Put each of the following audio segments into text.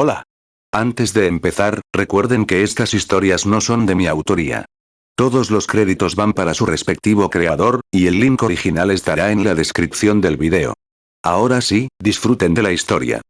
Hola. Antes de empezar, recuerden que estas historias no son de mi autoría. Todos los créditos van para su respectivo creador, y el link original estará en la descripción del video. Ahora sí, disfruten de la historia.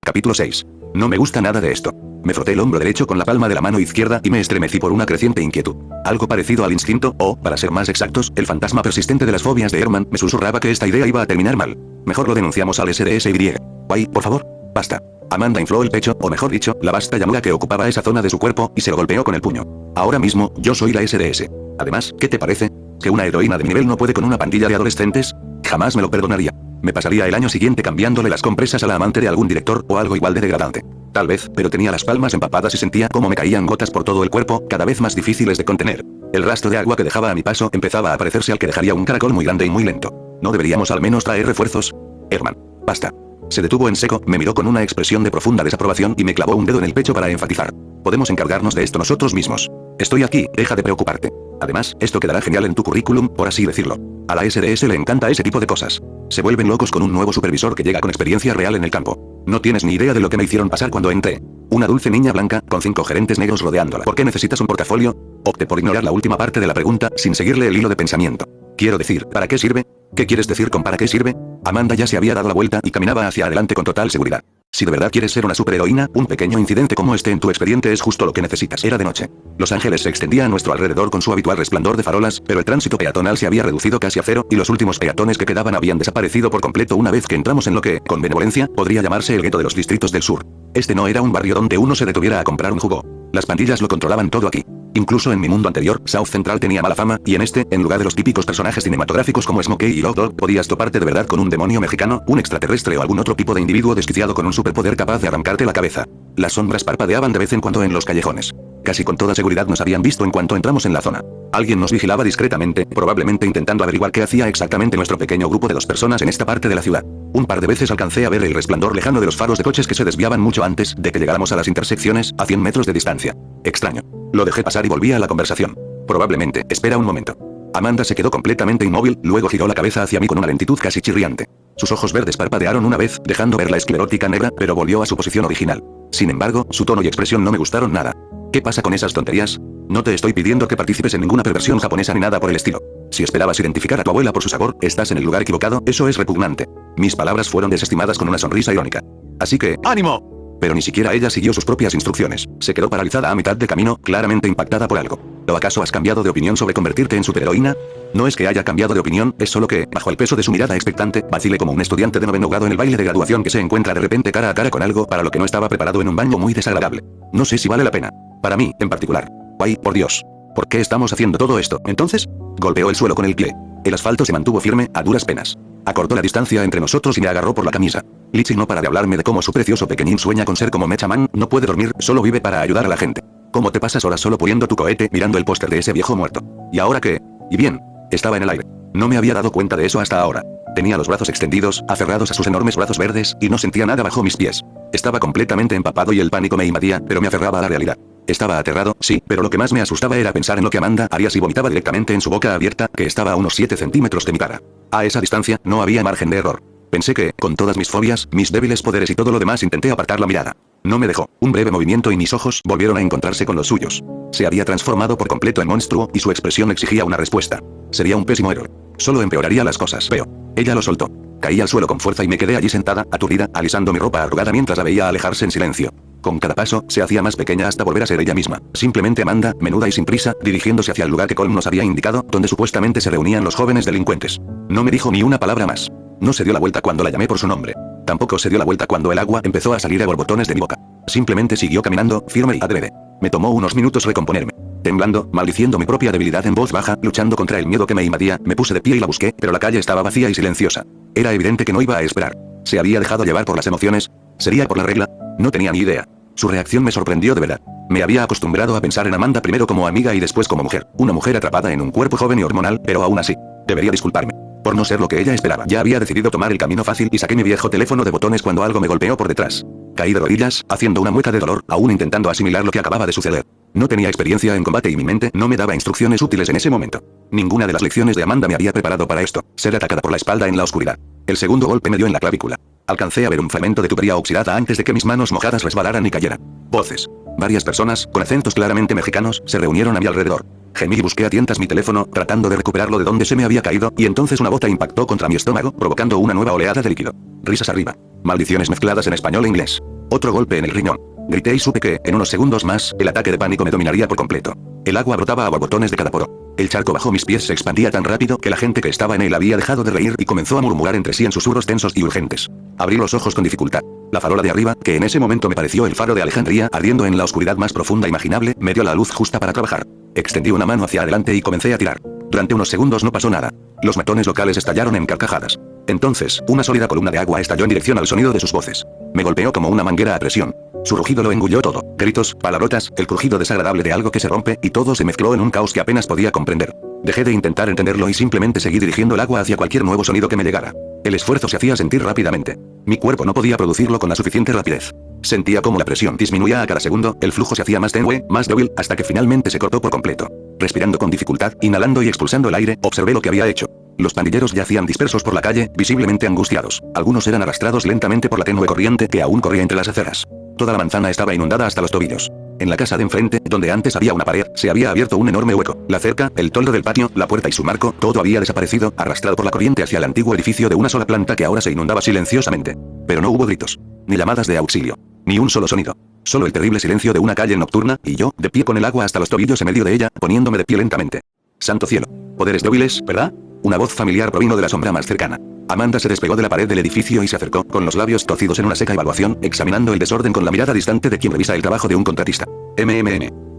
Capítulo 6. No me gusta nada de esto. Me froté el hombro derecho con la palma de la mano izquierda y me estremecí por una creciente inquietud. Algo parecido al instinto, o, para ser más exactos, el fantasma persistente de las fobias de Herman me susurraba que esta idea iba a terminar mal. Mejor lo denunciamos al SDSY. Ay, por favor, basta. Amanda infló el pecho, o mejor dicho, la vasta llanura que ocupaba esa zona de su cuerpo, y se lo golpeó con el puño. Ahora mismo, yo soy la SDS. Además, ¿qué te parece? ¿Que una heroína de mi nivel no puede con una pandilla de adolescentes? Jamás me lo perdonaría. Me pasaría el año siguiente cambiándole las compresas a la amante de algún director o algo igual de degradante. Tal vez, pero tenía las palmas empapadas y sentía cómo me caían gotas por todo el cuerpo, cada vez más difíciles de contener. El rastro de agua que dejaba a mi paso empezaba a parecerse al que dejaría un caracol muy grande y muy lento. ¿No deberíamos al menos traer refuerzos? Herman, basta. Se detuvo en seco, me miró con una expresión de profunda desaprobación y me clavó un dedo en el pecho para enfatizar. Podemos encargarnos de esto nosotros mismos. Estoy aquí, deja de preocuparte. Además, esto quedará genial en tu currículum, por así decirlo. A la SDS le encanta ese tipo de cosas. Se vuelven locos con un nuevo supervisor que llega con experiencia real en el campo. No tienes ni idea de lo que me hicieron pasar cuando entré. Una dulce niña blanca, con 5 gerentes negros rodeándola. ¿Por qué necesitas un portafolio? Opté por ignorar la última parte de la pregunta, sin seguirle el hilo de pensamiento. Quiero decir, ¿para qué sirve? ¿Qué quieres decir con para qué sirve? Amanda ya se había dado la vuelta y caminaba hacia adelante con total seguridad. Si de verdad quieres ser una superheroína, un pequeño incidente como este en tu expediente es justo lo que necesitas. Era de noche. Los Ángeles se extendía a nuestro alrededor con su habitual resplandor de farolas, pero el tránsito peatonal se había reducido casi a cero, y los últimos peatones que quedaban habían desaparecido por completo una vez que entramos en lo que, con benevolencia, podría llamarse el gueto de los distritos del sur. Este no era un barrio donde uno se detuviera a comprar un jugo. Las pandillas lo controlaban todo aquí. Incluso en mi mundo anterior, South Central tenía mala fama, y en este, en lugar de los típicos personajes cinematográficos como Smokey y Love Dog, podías toparte de verdad con un demonio mexicano, un extraterrestre o algún otro tipo de individuo desquiciado con un superpoder capaz de arrancarte la cabeza. Las sombras parpadeaban de vez en cuando en los callejones. Casi con toda seguridad nos habían visto en cuanto entramos en la zona. Alguien nos vigilaba discretamente, probablemente intentando averiguar qué hacía exactamente nuestro pequeño grupo de 2 personas en esta parte de la ciudad. Un par de veces alcancé a ver el resplandor lejano de los faros de coches que se desviaban mucho antes de que llegáramos a las intersecciones, a 100 metros de distancia. Extraño. Lo dejé pasar y volví a la conversación. Probablemente, espera un momento. Amanda se quedó completamente inmóvil, luego giró la cabeza hacia mí con una lentitud casi chirriante. Sus ojos verdes parpadearon una vez, dejando ver la esclerótica negra, pero volvió a su posición original. Sin embargo, su tono y expresión no me gustaron nada. ¿Qué pasa con esas tonterías? No te estoy pidiendo que participes en ninguna perversión japonesa ni nada por el estilo. Si esperabas identificar a tu abuela por su sabor, estás en el lugar equivocado, eso es repugnante. Mis palabras fueron desestimadas con una sonrisa irónica. Así que, ¡ánimo! Pero ni siquiera ella siguió sus propias instrucciones. Se quedó paralizada a mitad de camino, claramente impactada por algo. ¿O acaso has cambiado de opinión sobre convertirte en superheroína? No es que haya cambiado de opinión, es solo que, bajo el peso de su mirada expectante, vacilé como un estudiante de noveno grado en el baile de graduación que se encuentra de repente cara a cara con algo para lo que no estaba preparado en un baño muy desagradable. No sé si vale la pena. Para mí, en particular. Ay, por Dios. ¿Por qué estamos haciendo todo esto, entonces? Golpeó el suelo con el pie. El asfalto se mantuvo firme, a duras penas. Acortó la distancia entre nosotros y me agarró por la camisa. Litchi no para de hablarme de cómo su precioso pequeñín sueña con ser como Mecha Man, no puede dormir, solo vive para ayudar a la gente. ¿Cómo te pasas horas solo poniendo tu cohete mirando el póster de ese viejo muerto? ¿Y ahora qué? Y bien, estaba en el aire. No me había dado cuenta de eso hasta ahora. Tenía los brazos extendidos, aferrados a sus enormes brazos verdes, y no sentía nada bajo mis pies. Estaba completamente empapado y el pánico me invadía, pero me aferraba a la realidad. Estaba aterrado, sí, pero lo que más me asustaba era pensar en lo que Amanda haría si vomitaba directamente en su boca abierta, que estaba a unos 7 centímetros de mi cara. A esa distancia, no había margen de error. Pensé que, con todas mis fobias, mis débiles poderes y todo lo demás, intenté apartar la mirada. No me dejó. Un breve movimiento y mis ojos volvieron a encontrarse con los suyos. Se había transformado por completo en monstruo, y su expresión exigía una respuesta. Sería un pésimo héroe. Solo empeoraría las cosas. Veo. Ella lo soltó. Caí al suelo con fuerza y me quedé allí sentada, aturdida, alisando mi ropa arrugada mientras la veía alejarse en silencio. Con cada paso, se hacía más pequeña hasta volver a ser ella misma. Simplemente Amanda, menuda y sin prisa, dirigiéndose hacia el lugar que Colm nos había indicado, donde supuestamente se reunían los jóvenes delincuentes. No me dijo ni una palabra más. No se dio la vuelta cuando la llamé por su nombre. Tampoco se dio la vuelta cuando el agua empezó a salir a borbotones de mi boca. Simplemente siguió caminando, firme y adrede. Me tomó unos minutos recomponerme. Temblando, maldiciendo mi propia debilidad en voz baja, luchando contra el miedo que me invadía, me puse de pie y la busqué, pero la calle estaba vacía y silenciosa. Era evidente que no iba a esperar. ¿Se había dejado llevar por las emociones? ¿Sería por la regla? No tenía ni idea. Su reacción me sorprendió de verdad. Me había acostumbrado a pensar en Amanda primero como amiga y después como mujer. Una mujer atrapada en un cuerpo joven y hormonal, pero aún así. Debería disculparme. Por no ser lo que ella esperaba. Ya había decidido tomar el camino fácil y saqué mi viejo teléfono de botones cuando algo me golpeó por detrás. Caí de rodillas, haciendo una mueca de dolor, aún intentando asimilar lo que acababa de suceder. No tenía experiencia en combate y mi mente no me daba instrucciones útiles en ese momento. Ninguna de las lecciones de Amanda me había preparado para esto, ser atacada por la espalda en la oscuridad. El segundo golpe me dio en la clavícula. Alcancé a ver un fragmento de tubería oxidada antes de que mis manos mojadas resbalaran y cayeran. Voces. Varias personas, con acentos claramente mexicanos, se reunieron a mi alrededor. Gemí y busqué a tientas mi teléfono, tratando de recuperarlo de donde se me había caído, y entonces una bota impactó contra mi estómago, provocando una nueva oleada de líquido. Risas arriba. Maldiciones mezcladas en español e inglés. Otro golpe en el riñón. Grité y supe que, en unos segundos más, el ataque de pánico me dominaría por completo. El agua brotaba a borbotones de cada poro. El charco bajo mis pies se expandía tan rápido que la gente que estaba en él había dejado de reír y comenzó a murmurar entre sí en susurros tensos y urgentes. Abrí los ojos con dificultad. La farola de arriba, que en ese momento me pareció el faro de Alejandría ardiendo en la oscuridad más profunda imaginable, me dio la luz justa para trabajar. Extendí una mano hacia adelante y comencé a tirar. Durante unos segundos no pasó nada. Los matones locales estallaron en carcajadas. Entonces, una sólida columna de agua estalló en dirección al sonido de sus voces. Me golpeó como una manguera a presión. Su rugido lo engulló todo. Gritos, palabrotas, el crujido desagradable de algo que se rompe, y todo se mezcló en un caos que apenas podía comprender. Dejé de intentar entenderlo y simplemente seguí dirigiendo el agua hacia cualquier nuevo sonido que me llegara. El esfuerzo se hacía sentir rápidamente. Mi cuerpo no podía producirlo con la suficiente rapidez. Sentía como la presión disminuía a cada segundo, el flujo se hacía más tenue, más débil, hasta que finalmente se cortó por completo. Respirando con dificultad, inhalando y expulsando el aire, observé lo que había hecho. Los pandilleros yacían dispersos por la calle, visiblemente angustiados. Algunos eran arrastrados lentamente por la tenue corriente que aún corría entre las aceras. Toda la manzana estaba inundada hasta los tobillos. En la casa de enfrente, donde antes había una pared, se había abierto un enorme hueco. La cerca, el toldo del patio, la puerta y su marco, todo había desaparecido, arrastrado por la corriente hacia el antiguo edificio de una sola planta que ahora se inundaba silenciosamente. Pero no hubo gritos, ni llamadas de auxilio, ni un solo sonido. Solo el terrible silencio de una calle nocturna, y yo, de pie con el agua hasta los tobillos en medio de ella, poniéndome de pie lentamente. Santo cielo. Poderes débiles, ¿verdad? Una voz familiar provino de la sombra más cercana. Amanda se despegó de la pared del edificio y se acercó, con los labios torcidos en una seca evaluación, examinando el desorden con la mirada distante de quien revisa el trabajo de un contratista.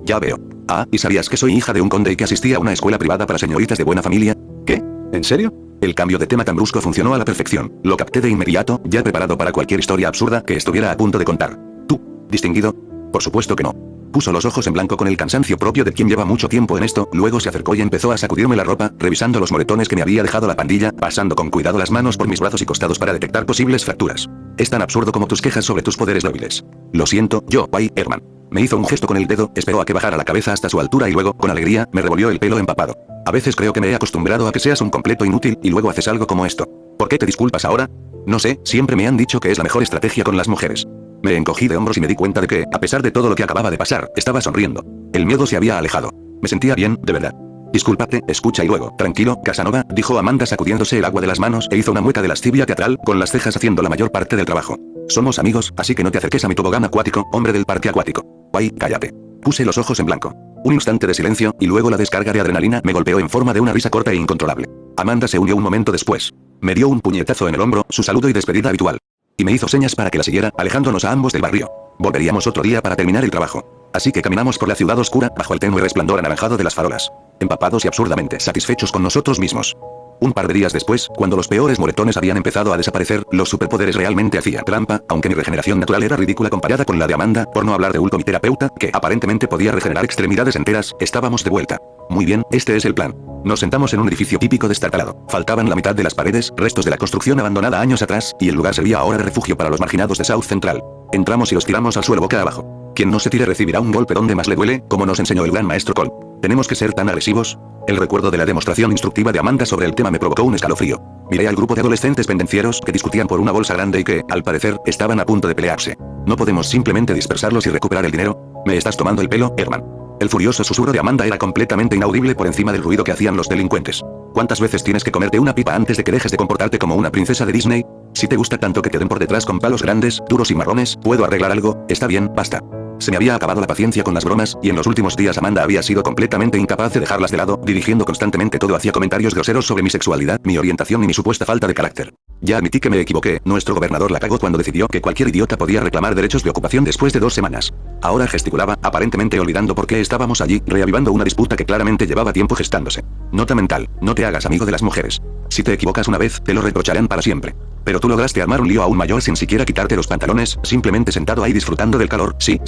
Ya veo. Ah, ¿y sabías que soy hija de un conde y que asistía a una escuela privada para señoritas de buena familia? ¿Qué? ¿En serio? El cambio de tema tan brusco funcionó a la perfección. Lo capté de inmediato, ya preparado para cualquier historia absurda que estuviera a punto de contar. ¿Tú? ¿Distinguido? Por supuesto que no. Puso los ojos en blanco con el cansancio propio de quien lleva mucho tiempo en esto, luego se acercó y empezó a sacudirme la ropa, revisando los moretones que me había dejado la pandilla, pasando con cuidado las manos por mis brazos y costados para detectar posibles fracturas. Es tan absurdo como tus quejas sobre tus poderes débiles. Lo siento, yo, Herman. Me hizo un gesto con el dedo, esperó a que bajara la cabeza hasta su altura y luego, con alegría, me revolvió el pelo empapado. A veces creo que me he acostumbrado a que seas un completo inútil y luego haces algo como esto. ¿Por qué te disculpas ahora? No sé, siempre me han dicho que es la mejor estrategia con las mujeres. Me encogí de hombros y me di cuenta de que, a pesar de todo lo que acababa de pasar, estaba sonriendo. El miedo se había alejado. Me sentía bien, de verdad. Discúlpate, escucha y luego. Tranquilo, Casanova, dijo Amanda sacudiéndose el agua de las manos e hizo una mueca de lascivia teatral, con las cejas haciendo la mayor parte del trabajo. Somos amigos, así que no te acerques a mi tobogán acuático, hombre del parque acuático. Cállate. Puse los ojos en blanco. Un instante de silencio, y luego la descarga de adrenalina me golpeó en forma de una risa corta e incontrolable. Amanda se unió un momento después. Me dio un puñetazo en el hombro, su saludo y despedida habitual. Y me hizo señas para que la siguiera, alejándonos a ambos del barrio. Volveríamos otro día para terminar el trabajo. Así que caminamos por la ciudad oscura, bajo el tenue resplandor anaranjado de las farolas. Empapados y absurdamente satisfechos con nosotros mismos. Un par de días después, cuando los peores moretones habían empezado a desaparecer, los superpoderes realmente hacían trampa, aunque mi regeneración natural era ridícula comparada con la de Amanda, por no hablar de Ulco, mi terapeuta, que aparentemente podía regenerar extremidades enteras. Estábamos de vuelta. Muy bien, este es el plan. Nos sentamos en un edificio típico destartalado. Faltaban la mitad de las paredes, restos de la construcción abandonada años atrás, y el lugar servía ahora de refugio para los marginados de South Central. Entramos y los tiramos al suelo boca abajo. Quien no se tire recibirá un golpe donde más le duele, como nos enseñó el gran maestro Cole. ¿Tenemos que ser tan agresivos? El recuerdo de la demostración instructiva de Amanda sobre el tema me provocó un escalofrío. Miré al grupo de adolescentes pendencieros que discutían por una bolsa grande y que, al parecer, estaban a punto de pelearse. ¿No podemos simplemente dispersarlos y recuperar el dinero? ¿Me estás tomando el pelo, Herman? El furioso susurro de Amanda era completamente inaudible por encima del ruido que hacían los delincuentes. ¿Cuántas veces tienes que comerte una pipa antes de que dejes de comportarte como una princesa de Disney? Si te gusta tanto que te den por detrás con palos grandes, duros y marrones, ¿puedo arreglar algo? Está bien, basta. Se me había acabado la paciencia con las bromas, y en los últimos días Amanda había sido completamente incapaz de dejarlas de lado, dirigiendo constantemente todo hacia comentarios groseros sobre mi sexualidad, mi orientación y mi supuesta falta de carácter. Ya admití que me equivoqué, nuestro gobernador la cagó cuando decidió que cualquier idiota podía reclamar derechos de ocupación después de 2 semanas. Ahora gesticulaba, aparentemente olvidando por qué estábamos allí, reavivando una disputa que claramente llevaba tiempo gestándose. Nota mental, no te hagas amigo de las mujeres. Si te equivocas una vez, te lo reprocharán para siempre. Pero tú lograste armar un lío aún mayor sin siquiera quitarte los pantalones, simplemente sentado ahí disfrutando del calor. Sí.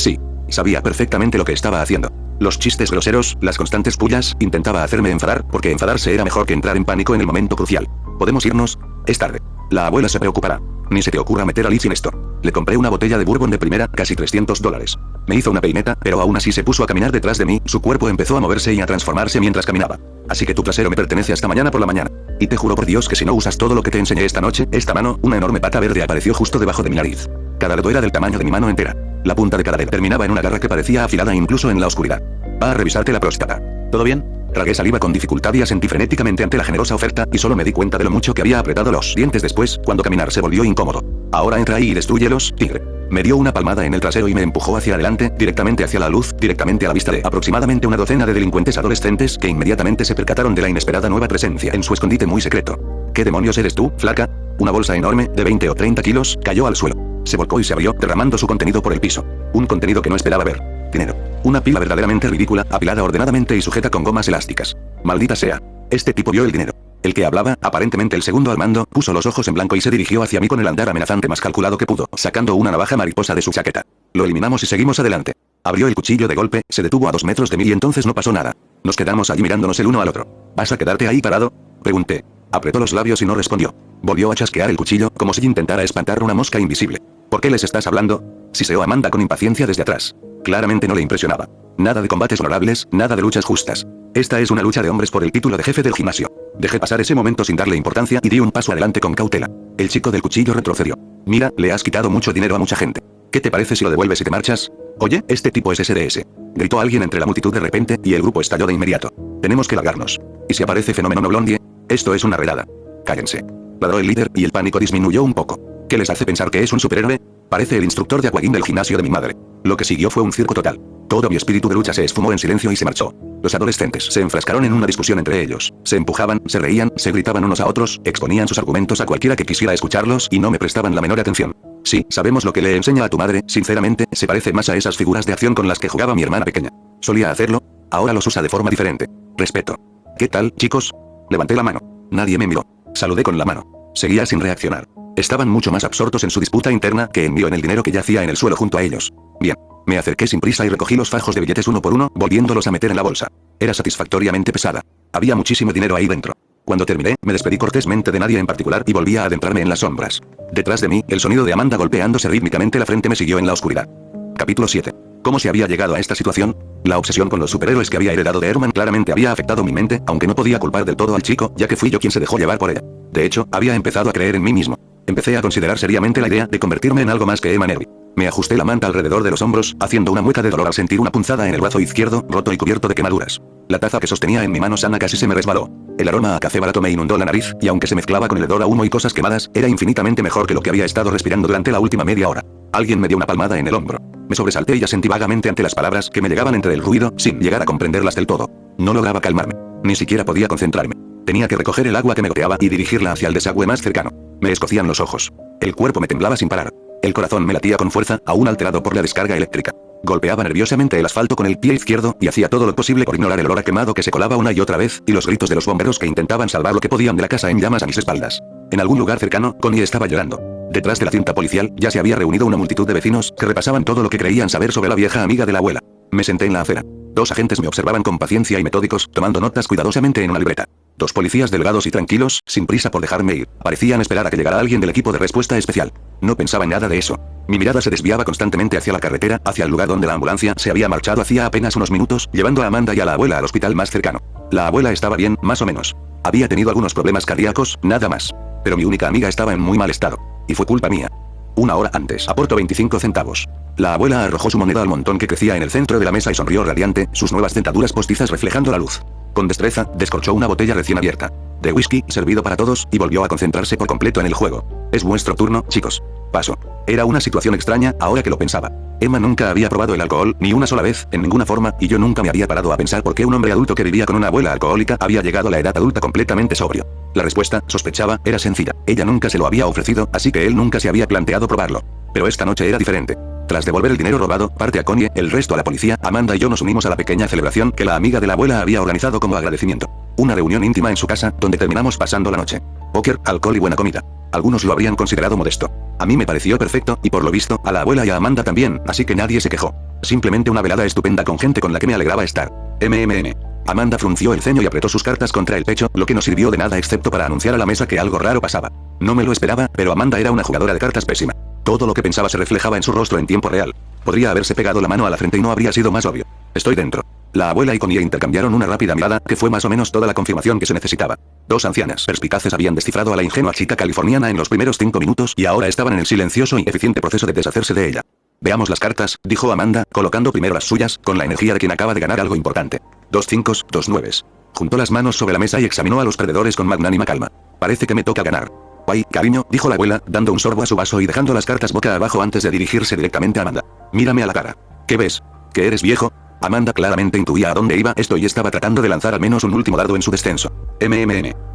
Sabía perfectamente lo que estaba haciendo. Los chistes groseros, las constantes pullas, intentaba hacerme enfadar, porque enfadarse era mejor que entrar en pánico en el momento crucial. ¿Podemos irnos? Es tarde. La abuela se preocupará. Ni se te ocurra meter a Liz en esto. Le compré una botella de bourbon de primera, casi $300. Me hizo una peineta, pero aún así se puso a caminar detrás de mí, su cuerpo empezó a moverse y a transformarse mientras caminaba. Así que tu trasero me pertenece hasta mañana por la mañana. Y te juro por Dios que si no usas todo lo que te enseñé esta noche, esta mano, una enorme pata verde apareció justo debajo de mi nariz. Cada dedo era del tamaño de mi mano entera. La punta de cada dedo terminaba en una garra que parecía afilada incluso en la oscuridad. Va a revisarte la próstata. ¿Todo bien? Tragué saliva con dificultad y asentí frenéticamente ante la generosa oferta, y solo me di cuenta de lo mucho que había apretado los dientes después, cuando caminar se volvió incómodo. Ahora entra ahí y destrúyelos, tigre. Me dio una palmada en el trasero y me empujó hacia adelante, directamente hacia la luz, directamente a la vista de aproximadamente una docena de delincuentes adolescentes que inmediatamente se percataron de la inesperada nueva presencia en su escondite muy secreto. ¿Qué demonios eres tú, flaca? Una bolsa enorme, de 20 o 30 kilos, cayó al suelo. Se volcó y se abrió, derramando su contenido por el piso. Un contenido que no esperaba ver. Dinero. Una pila verdaderamente ridícula, apilada ordenadamente y sujeta con gomas elásticas. Maldita sea. Este tipo vio el dinero. El que hablaba, aparentemente el segundo al mando, puso los ojos en blanco y se dirigió hacia mí con el andar amenazante más calculado que pudo, sacando una navaja mariposa de su chaqueta. Lo eliminamos y seguimos adelante. Abrió el cuchillo de golpe, se detuvo a 2 metros de mí y entonces no pasó nada. Nos quedamos allí mirándonos el uno al otro. ¿Vas a quedarte ahí parado? Pregunté. Apretó los labios y no respondió. Volvió a chasquear el cuchillo, como si intentara espantar una mosca invisible. ¿Por qué les estás hablando? Siseó Amanda con impaciencia desde atrás. Claramente no le impresionaba. Nada de combates honorables, nada de luchas justas. Esta es una lucha de hombres por el título de jefe del gimnasio. Dejé pasar ese momento sin darle importancia y di un paso adelante con cautela. El chico del cuchillo retrocedió. Mira, le has quitado mucho dinero a mucha gente. ¿Qué te parece si lo devuelves y te marchas? Oye, este tipo es SDS. Gritó alguien entre la multitud de repente y el grupo estalló de inmediato. Tenemos que largarnos. ¿Y si aparece Fenómeno No Blondie? Esto es una redada. Cállense. Ladró el líder y el pánico disminuyó un poco. ¿Qué les hace pensar que es un superhéroe? Parece el instructor de aquagym del gimnasio de mi madre. Lo que siguió fue un circo total. Todo mi espíritu de lucha se esfumó en silencio y se marchó. Los adolescentes se enfrascaron en una discusión entre ellos. Se empujaban, se reían, se gritaban unos a otros, exponían sus argumentos a cualquiera que quisiera escucharlos y no me prestaban la menor atención. Sí, sabemos lo que le enseña a tu madre, sinceramente, se parece más a esas figuras de acción con las que jugaba mi hermana pequeña. Solía hacerlo, ahora los usa de forma diferente. Respeto. ¿Qué tal, chicos? Levanté la mano. Nadie me miró. Saludé con la mano. Seguía sin reaccionar. Estaban mucho más absortos en su disputa interna que en mí o en el dinero que yacía en el suelo junto a ellos. Bien. Me acerqué sin prisa y recogí los fajos de billetes uno por uno, volviéndolos a meter en la bolsa. Era satisfactoriamente pesada. Había muchísimo dinero ahí dentro. Cuando terminé, me despedí cortésmente de nadie en particular y volví a adentrarme en las sombras. Detrás de mí, el sonido de Amanda golpeándose rítmicamente la frente me siguió en la oscuridad. Capítulo 7. ¿Cómo se había llegado a esta situación? La obsesión con los superhéroes que había heredado de Herman claramente había afectado mi mente, aunque no podía culpar del todo al chico, ya que fui yo quien se dejó llevar por ella. De hecho, había empezado a creer en mí mismo. Empecé a considerar seriamente la idea de convertirme en algo más que Emma Neville. Me ajusté la manta alrededor de los hombros, haciendo una mueca de dolor al sentir una punzada en el brazo izquierdo, roto y cubierto de quemaduras. La taza que sostenía en mi mano sana casi se me resbaló. El aroma a café barato me inundó la nariz, y aunque se mezclaba con el hedor a humo y cosas quemadas, era infinitamente mejor que lo que había estado respirando durante la última media hora. Alguien me dio una palmada en el hombro. Me sobresalté y asentí vagamente ante las palabras que me llegaban entre el ruido, sin llegar a comprenderlas del todo. No lograba calmarme. Ni siquiera podía concentrarme. Tenía que recoger el agua que me goteaba y dirigirla hacia el desagüe más cercano. Me escocían los ojos. El cuerpo me temblaba sin parar. El corazón me latía con fuerza, aún alterado por la descarga eléctrica. Golpeaba nerviosamente el asfalto con el pie izquierdo y hacía todo lo posible por ignorar el olor a quemado que se colaba una y otra vez, y los gritos de los bomberos que intentaban salvar lo que podían de la casa en llamas a mis espaldas. En algún lugar cercano, Connie estaba llorando. Detrás de la cinta policial, ya se había reunido una multitud de vecinos, que repasaban todo lo que creían saber sobre la vieja amiga de la abuela. Me senté en la acera. 2 agentes me observaban con paciencia y metódicos, tomando notas cuidadosamente en una libreta. 2 policías delgados y tranquilos, sin prisa por dejarme ir, parecían esperar a que llegara alguien del equipo de respuesta especial. No pensaba en nada de eso. Mi mirada se desviaba constantemente hacia la carretera, hacia el lugar donde la ambulancia se había marchado hacía apenas unos minutos, llevando a Amanda y a la abuela al hospital más cercano. La abuela estaba bien, más o menos. Había tenido algunos problemas cardíacos, nada más. Pero mi única amiga estaba en muy mal estado. Y fue culpa mía. 1 hora antes, aporto 25 centavos. La abuela arrojó su moneda al montón que crecía en el centro de la mesa y sonrió radiante, sus nuevas dentaduras postizas reflejando la luz. Con destreza, descorchó una botella recién abierta de whisky, servido para todos, y volvió a concentrarse por completo en el juego. Es vuestro turno, chicos. Paso. Era una situación extraña, ahora que lo pensaba. Emma nunca había probado el alcohol, ni una sola vez, en ninguna forma, y yo nunca me había parado a pensar por qué un hombre adulto que vivía con una abuela alcohólica había llegado a la edad adulta completamente sobrio. La respuesta, sospechaba, era sencilla. Ella nunca se lo había ofrecido, así que él nunca se había planteado probarlo. Pero esta noche era diferente. Tras devolver el dinero robado, parte a Connie, el resto a la policía, Amanda y yo nos unimos a la pequeña celebración que la amiga de la abuela había organizado como agradecimiento. Una reunión íntima en su casa, donde terminamos pasando la noche. Póker, alcohol y buena comida. Algunos lo habrían considerado modesto. A mí me pareció perfecto, y por lo visto, a la abuela y a Amanda también, así que nadie se quejó. Simplemente una velada estupenda con gente con la que me alegraba estar. Amanda frunció el ceño y apretó sus cartas contra el pecho, lo que no sirvió de nada excepto para anunciar a la mesa que algo raro pasaba. No me lo esperaba, pero Amanda era una jugadora de cartas pésima. Todo lo que pensaba se reflejaba en su rostro en tiempo real. Podría haberse pegado la mano a la frente y no habría sido más obvio. Estoy dentro. La abuela y Connie intercambiaron una rápida mirada, que fue más o menos toda la confirmación que se necesitaba. Dos ancianas perspicaces habían descifrado a la ingenua chica californiana en los primeros 5 minutos y ahora estaban en el silencioso y eficiente proceso de deshacerse de ella. Veamos las cartas, dijo Amanda, colocando primero las suyas, con la energía de quien acaba de ganar algo importante. 2 5, 2 9. Juntó las manos sobre la mesa y examinó a los perdedores con magnánima calma. Parece que me toca ganar. Guay, cariño, dijo la abuela, dando un sorbo a su vaso y dejando las cartas boca abajo antes de dirigirse directamente a Amanda. Mírame a la cara. ¿Qué ves? ¿Que eres viejo? Amanda claramente intuía a dónde iba esto y estaba tratando de lanzar al menos un último dardo en su descenso.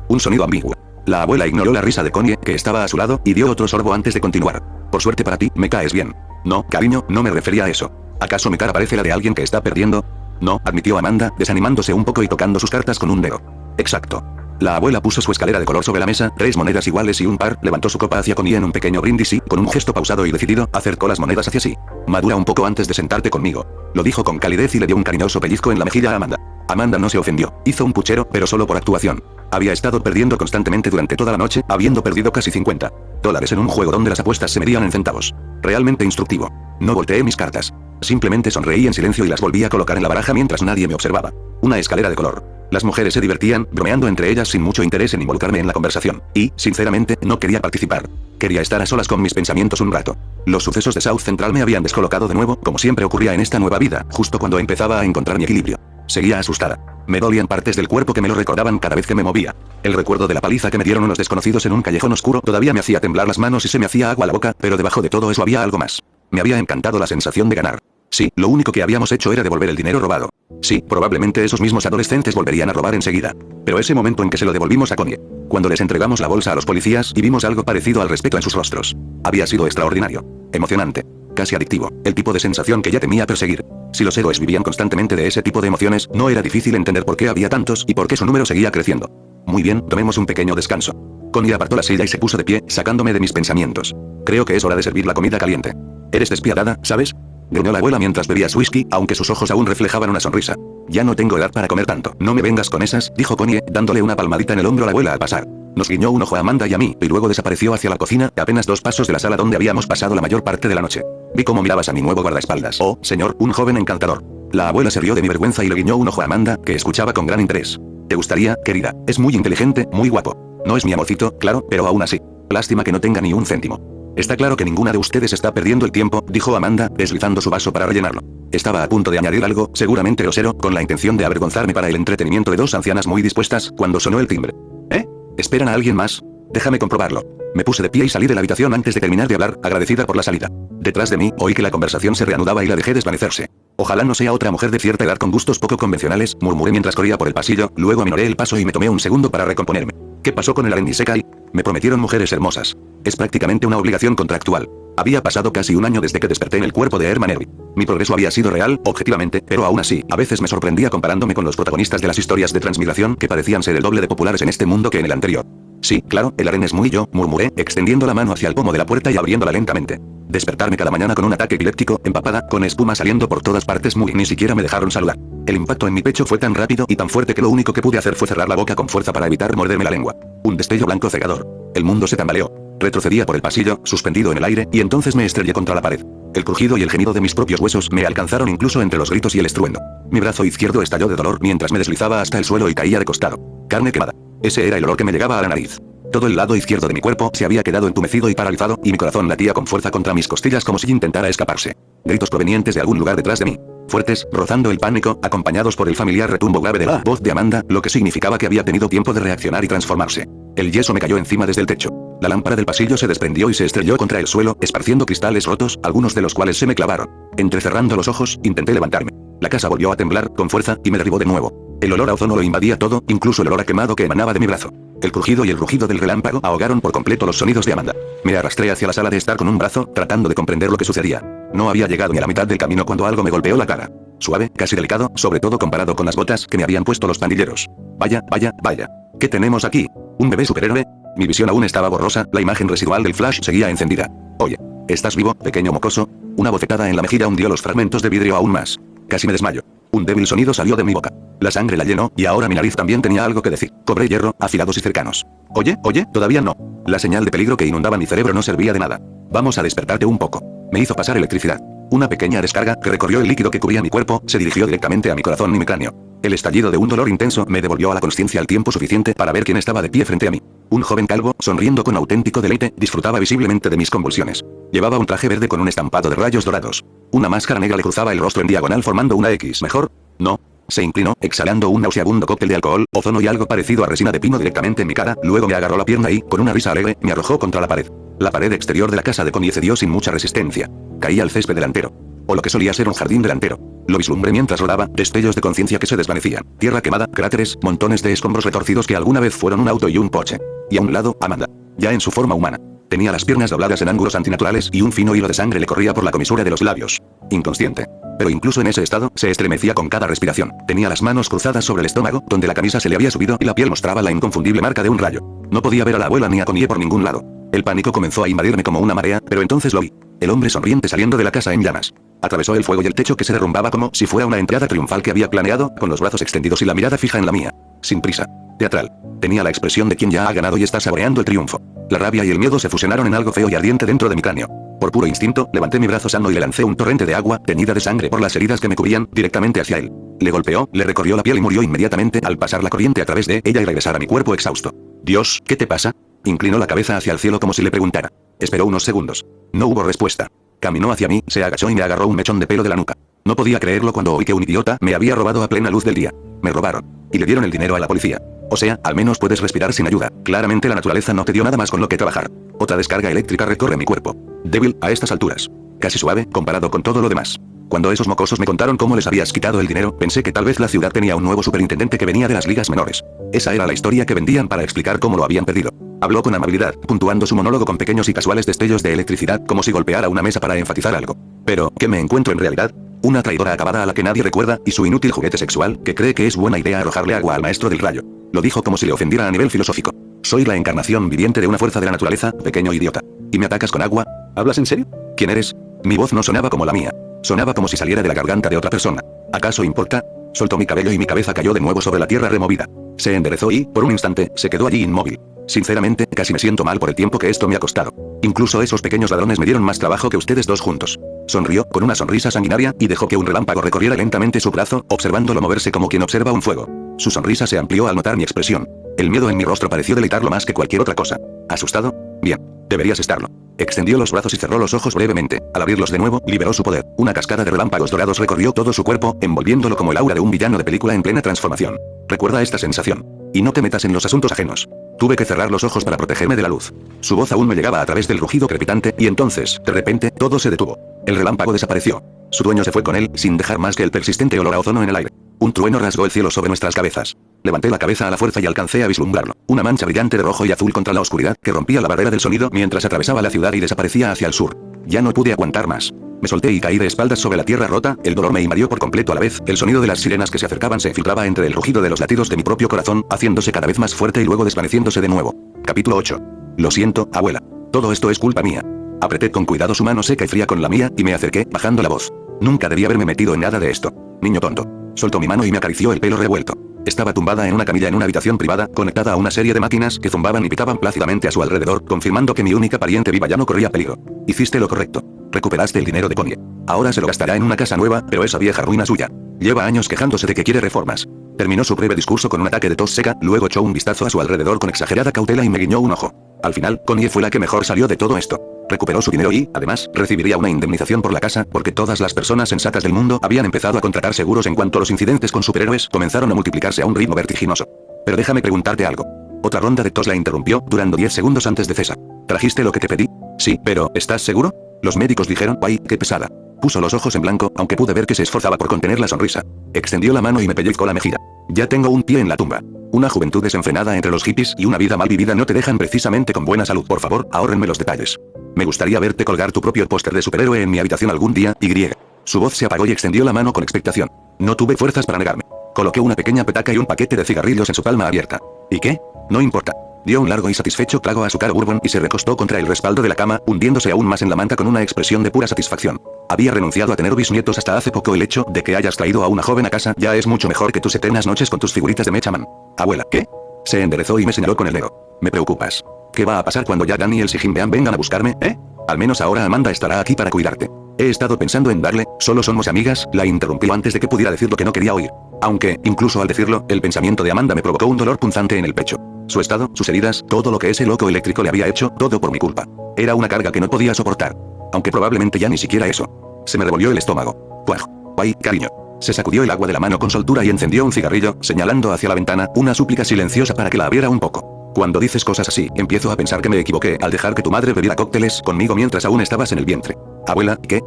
Un sonido ambiguo. La abuela ignoró la risa de Connie, que estaba a su lado, y dio otro sorbo antes de continuar. Por suerte para ti, me caes bien. No, cariño, no me refería a eso. ¿Acaso mi cara parece la de alguien que está perdiendo? No, admitió Amanda, desanimándose un poco y tocando sus cartas con un dedo. Exacto. La abuela puso su escalera de color sobre la mesa, 3 monedas iguales y un par, levantó su copa hacia Connie en un pequeño brindis y, con un gesto pausado y decidido, acercó las monedas hacia sí. Madura un poco antes de sentarte conmigo. Lo dijo con calidez y le dio un cariñoso pellizco en la mejilla a Amanda. Amanda no se ofendió, hizo un puchero, pero solo por actuación. Había estado perdiendo constantemente durante toda la noche, habiendo perdido casi $50 en un juego donde las apuestas se medían en centavos. Realmente instructivo. No volteé mis cartas. Simplemente sonreí en silencio y las volví a colocar en la baraja mientras nadie me observaba. Una escalera de color. Las mujeres se divertían, bromeando entre ellas sin mucho interés en involucrarme en la conversación, y, sinceramente, no quería participar. Quería estar a solas con mis pensamientos un rato. Los sucesos de South Central me habían descolocado de nuevo, como siempre ocurría en esta nueva vida, justo cuando empezaba a encontrar mi equilibrio. Seguía asustada. Me dolían partes del cuerpo que me lo recordaban cada vez que me movía. El recuerdo de la paliza que me dieron unos desconocidos en un callejón oscuro todavía me hacía temblar las manos y se me hacía agua la boca, pero debajo de todo eso había algo más. Me había encantado la sensación de ganar. Sí, lo único que habíamos hecho era devolver el dinero robado. Sí, probablemente esos mismos adolescentes volverían a robar enseguida. Pero ese momento en que se lo devolvimos a Connie, cuando les entregamos la bolsa a los policías y vimos algo parecido al respeto en sus rostros, había sido extraordinario, emocionante, casi adictivo, el tipo de sensación que ya temía perseguir. Si los héroes vivían constantemente de ese tipo de emociones, no era difícil entender por qué había tantos y por qué su número seguía creciendo. Muy bien, tomemos un pequeño descanso. Connie apartó la silla y se puso de pie, sacándome de mis pensamientos. Creo que es hora de servir la comida caliente. Eres despiadada, ¿sabes? Gruñó la abuela mientras bebía su whisky, aunque sus ojos aún reflejaban una sonrisa. Ya no tengo edad para comer tanto. No me vengas con esas, dijo Connie, dándole una palmadita en el hombro a la abuela al pasar. Nos guiñó un ojo a Amanda y a mí, y luego desapareció hacia la cocina, a apenas 2 pasos de la sala donde habíamos pasado la mayor parte de la noche. Vi cómo mirabas a mi nuevo guardaespaldas. Oh, señor, un joven encantador. La abuela se rió de mi vergüenza y le guiñó un ojo a Amanda, que escuchaba con gran interés. ¿Te gustaría, querida? Es muy inteligente, muy guapo. No es mi amorcito, claro, pero aún así. Lástima que no tenga ni un céntimo. Está claro que ninguna de ustedes está perdiendo el tiempo, dijo Amanda, deslizando su vaso para rellenarlo. Estaba a punto de añadir algo, seguramente grosero, con la intención de avergonzarme para el entretenimiento de 2 ancianas muy dispuestas, cuando sonó el timbre. ¿Eh? ¿Esperan a alguien más? Déjame comprobarlo. Me puse de pie y salí de la habitación antes de terminar de hablar, agradecida por la salida. Detrás de mí, oí que la conversación se reanudaba y la dejé desvanecerse. Ojalá no sea otra mujer de cierta edad con gustos poco convencionales, murmuré mientras corría por el pasillo, luego aminoré el paso y me tomé un segundo para recomponerme. ¿Qué pasó con el Aren Isekai? Me prometieron mujeres hermosas. Es prácticamente una obligación contractual. Había pasado casi un año desde que desperté en el cuerpo de Herman Hervey. Mi progreso había sido real, objetivamente, pero aún así, a veces me sorprendía comparándome con los protagonistas de las historias de transmigración que parecían ser el doble de populares en este mundo que en el anterior. Sí, claro, el Aren es muy yo, murmuré, extendiendo la mano hacia el pomo de la puerta y abriéndola lentamente. Despertarme cada mañana con un ataque epiléptico, empapada, con espuma saliendo por todas partes ni siquiera me dejaron saludar. El impacto en mi pecho fue tan rápido y tan fuerte que lo único que pude hacer fue cerrar la boca con fuerza para evitar morderme la lengua. Un destello blanco cegador. El mundo se tambaleó. Retrocedía por el pasillo, suspendido en el aire, y entonces me estrellé contra la pared. El crujido y el gemido de mis propios huesos me alcanzaron incluso entre los gritos y el estruendo. Mi brazo izquierdo estalló de dolor mientras me deslizaba hasta el suelo y caía de costado. Carne quemada. Ese era el olor que me llegaba a la nariz. Todo el lado izquierdo de mi cuerpo se había quedado entumecido y paralizado, y mi corazón latía con fuerza contra mis costillas como si intentara escaparse. Gritos provenientes de algún lugar detrás de mí. Fuertes, rozando el pánico, acompañados por el familiar retumbo grave de la voz de Amanda, lo que significaba que había tenido tiempo de reaccionar y transformarse. El yeso me cayó encima desde el techo. La lámpara del pasillo se desprendió y se estrelló contra el suelo, esparciendo cristales rotos, algunos de los cuales se me clavaron. Entrecerrando los ojos, intenté levantarme. La casa volvió a temblar, con fuerza, y me derribó de nuevo. El olor a ozono lo invadía todo, incluso el olor a quemado que emanaba de mi brazo. El crujido y el rugido del relámpago ahogaron por completo los sonidos de Amanda. Me arrastré hacia la sala de estar con un brazo, tratando de comprender lo que sucedía. No había llegado ni a la mitad del camino cuando algo me golpeó la cara. Suave, casi delicado, sobre todo comparado con las botas que me habían puesto los pandilleros. Vaya, vaya, vaya. ¿Qué tenemos aquí? ¿Un bebé superhéroe? Mi visión aún estaba borrosa, la imagen residual del flash seguía encendida. Oye, ¿estás vivo, pequeño mocoso? Una bofetada en la mejilla hundió los fragmentos de vidrio aún más. Casi me desmayo. Un débil sonido salió de mi boca. La sangre la llenó, y ahora mi nariz también tenía algo que decir. Cobré hierro, afilados y cercanos. Oye, todavía no. La señal de peligro que inundaba mi cerebro no servía de nada. Vamos a despertarte un poco. Me hizo pasar electricidad. Una pequeña descarga, que recorrió el líquido que cubría mi cuerpo, se dirigió directamente a mi corazón y mi cráneo. El estallido de un dolor intenso me devolvió a la consciencia al tiempo suficiente para ver quién estaba de pie frente a mí. Un joven calvo, sonriendo con auténtico deleite, disfrutaba visiblemente de mis convulsiones. Llevaba un traje verde con un estampado de rayos dorados. Una máscara negra le cruzaba el rostro en diagonal formando una X. ¿Mejor? No. Se inclinó, exhalando un nauseabundo cóctel de alcohol, ozono y algo parecido a resina de pino directamente en mi cara, luego me agarró la pierna y, con una risa alegre, me arrojó contra la pared. La pared exterior de la casa de Connie cedió sin mucha resistencia. Caí al césped delantero. O lo que solía ser un jardín delantero. Lo vislumbré mientras rodaba, destellos de conciencia que se desvanecían. Tierra quemada, cráteres, montones de escombros retorcidos que alguna vez fueron un auto y un coche. Y a un lado, Amanda. Ya en su forma humana. Tenía las piernas dobladas en ángulos antinaturales y un fino hilo de sangre le corría por la comisura de los labios. Inconsciente. Pero incluso en ese estado, se estremecía con cada respiración. Tenía las manos cruzadas sobre el estómago, donde la camisa se le había subido y la piel mostraba la inconfundible marca de un rayo. No podía ver a la abuela ni a Connie por ningún lado. El pánico comenzó a invadirme como una marea, pero entonces lo vi. El hombre sonriente saliendo de la casa en llamas. Atravesó el fuego y el techo que se derrumbaba como si fuera una entrada triunfal que había planeado, con los brazos extendidos y la mirada fija en la mía. Sin prisa. Teatral. Tenía la expresión de quien ya ha ganado y está saboreando el triunfo. La rabia y el miedo se fusionaron en algo feo y ardiente dentro de mi cráneo. Por puro instinto, levanté mi brazo sano y le lancé un torrente de agua, teñida de sangre por las heridas que me cubrían, directamente hacia él. Le golpeó, le recorrió la piel y murió inmediatamente al pasar la corriente a través de ella y regresar a mi cuerpo exhausto. Dios, ¿qué te pasa? Inclinó la cabeza hacia el cielo como si le preguntara. Esperó unos segundos. No hubo respuesta. Caminó hacia mí, se agachó y me agarró un mechón de pelo de la nuca. No podía creerlo cuando oí que un idiota me había robado a plena luz del día. Me robaron. Y le dieron el dinero a la policía. O sea, al menos puedes respirar sin ayuda. Claramente la naturaleza no te dio nada más con lo que trabajar. Otra descarga eléctrica recorre mi cuerpo. Débil, a estas alturas. Casi suave, comparado con todo lo demás. Cuando esos mocosos me contaron cómo les habías quitado el dinero, pensé que tal vez la ciudad tenía un nuevo superintendente que venía de las ligas menores. Esa era la historia que vendían para explicar cómo lo habían perdido. Habló con amabilidad, puntuando su monólogo con pequeños y casuales destellos de electricidad, como si golpeara una mesa para enfatizar algo. Pero, ¿qué me encuentro en realidad? Una traidora acabada a la que nadie recuerda, y su inútil juguete sexual, que cree que es buena idea arrojarle agua al maestro del rayo. Lo dijo como si le ofendiera a nivel filosófico. Soy la encarnación viviente de una fuerza de la naturaleza, pequeño idiota. ¿Y me atacas con agua? ¿Hablas en serio? ¿Quién eres? Mi voz no sonaba como la mía. Sonaba como si saliera de la garganta de otra persona. ¿Acaso importa? Soltó mi cabello y mi cabeza cayó de nuevo sobre la tierra removida. Se enderezó y, por un instante, se quedó allí inmóvil. Sinceramente, casi me siento mal por el tiempo que esto me ha costado. Incluso esos pequeños ladrones me dieron más trabajo que ustedes dos juntos. Sonrió, con una sonrisa sanguinaria, y dejó que un relámpago recorriera lentamente su brazo, observándolo moverse como quien observa un fuego. Su sonrisa se amplió al notar mi expresión. El miedo en mi rostro pareció deleitarlo más que cualquier otra cosa. ¿Asustado? Bien. Deberías estarlo. Extendió los brazos y cerró los ojos brevemente. Al abrirlos de nuevo, liberó su poder. Una cascada de relámpagos dorados recorrió todo su cuerpo, envolviéndolo como el aura de un villano de película en plena transformación. Recuerda esta sensación. Y no te metas en los asuntos ajenos. Tuve que cerrar los ojos para protegerme de la luz. Su voz aún me llegaba a través del rugido crepitante, y entonces, de repente, todo se detuvo. El relámpago desapareció. Su dueño se fue con él, sin dejar más que el persistente olor a ozono en el aire. Un trueno rasgó el cielo sobre nuestras cabezas. Levanté la cabeza a la fuerza y alcancé a vislumbrarlo. Una mancha brillante de rojo y azul contra la oscuridad, que rompía la barrera del sonido mientras atravesaba la ciudad y desaparecía hacia el sur. Ya no pude aguantar más. Me solté y caí de espaldas sobre la tierra rota, el dolor me invadió por completo a la vez, el sonido de las sirenas que se acercaban se filtraba entre el rugido de los latidos de mi propio corazón, haciéndose cada vez más fuerte y luego desvaneciéndose de nuevo. Capítulo 8. Lo siento, abuela. Todo esto es culpa mía. Apreté con cuidado su mano seca y fría con la mía, y me acerqué, bajando la voz. Nunca debí haberme metido en nada de esto. Niño tonto. Soltó mi mano y me acarició el pelo revuelto. Estaba tumbada en una camilla en una habitación privada, conectada a una serie de máquinas que zumbaban y pitaban plácidamente a su alrededor, confirmando que mi única pariente viva ya no corría peligro. Hiciste lo correcto. Recuperaste el dinero de Connie. Ahora se lo gastará en una casa nueva, pero esa vieja ruina suya. Lleva años quejándose de que quiere reformas. Terminó su breve discurso con un ataque de tos seca, luego echó un vistazo a su alrededor con exagerada cautela y me guiñó un ojo. Al final, Connie fue la que mejor salió de todo esto. Recuperó su dinero y, además, recibiría una indemnización por la casa, porque todas las personas sensatas del mundo habían empezado a contratar seguros en cuanto los incidentes con superhéroes comenzaron a multiplicarse a un ritmo vertiginoso. Pero déjame preguntarte algo. Otra ronda de tos la interrumpió, durando 10 segundos antes de cesar. ¿Trajiste lo que te pedí? Sí, pero ¿estás seguro? Los médicos dijeron, ¡ay, qué pesada! Puso los ojos en blanco, aunque pude ver que se esforzaba por contener la sonrisa. Extendió la mano y me pellizcó la mejilla. Ya tengo un pie en la tumba. Una juventud desenfrenada entre los hippies y una vida mal vivida no te dejan precisamente con buena salud. Por favor, ahórrenme los detalles. Me gustaría verte colgar tu propio póster de superhéroe en mi habitación algún día, Y. Su voz se apagó y extendió la mano con expectación. No tuve fuerzas para negarme. Coloqué una pequeña petaca y un paquete de cigarrillos en su palma abierta. ¿Y qué? No importa. Dio un largo y satisfecho trago a su cara bourbon y se recostó contra el respaldo de la cama, hundiéndose aún más en la manta con una expresión de pura satisfacción. Había renunciado a tener bisnietos hasta hace poco. El hecho de que hayas traído a una joven a casa ya es mucho mejor que tus eternas noches con tus figuritas de Mecha Man. Abuela, ¿qué? Se enderezó y me señaló con el dedo. Me preocupas. ¿Qué va a pasar cuando Jagan y el Sijinbean vengan a buscarme, eh? Al menos ahora Amanda estará aquí para cuidarte. He estado pensando en darle, solo somos amigas, la interrumpió antes de que pudiera decir lo que no quería oír. Aunque, incluso al decirlo, el pensamiento de Amanda me provocó un dolor punzante en el pecho. Su estado, sus heridas, todo lo que ese loco eléctrico le había hecho, todo por mi culpa. Era una carga que no podía soportar. Aunque probablemente ya ni siquiera eso. Se me revolvió el estómago. ¡Puaj! ¡Ay, cariño! Se sacudió el agua de la mano con soltura y encendió un cigarrillo, señalando hacia la ventana, una súplica silenciosa para que la abriera un poco. Cuando dices cosas así, empiezo a pensar que me equivoqué al dejar que tu madre bebiera cócteles conmigo mientras aún estabas en el vientre. Abuela, ¿qué?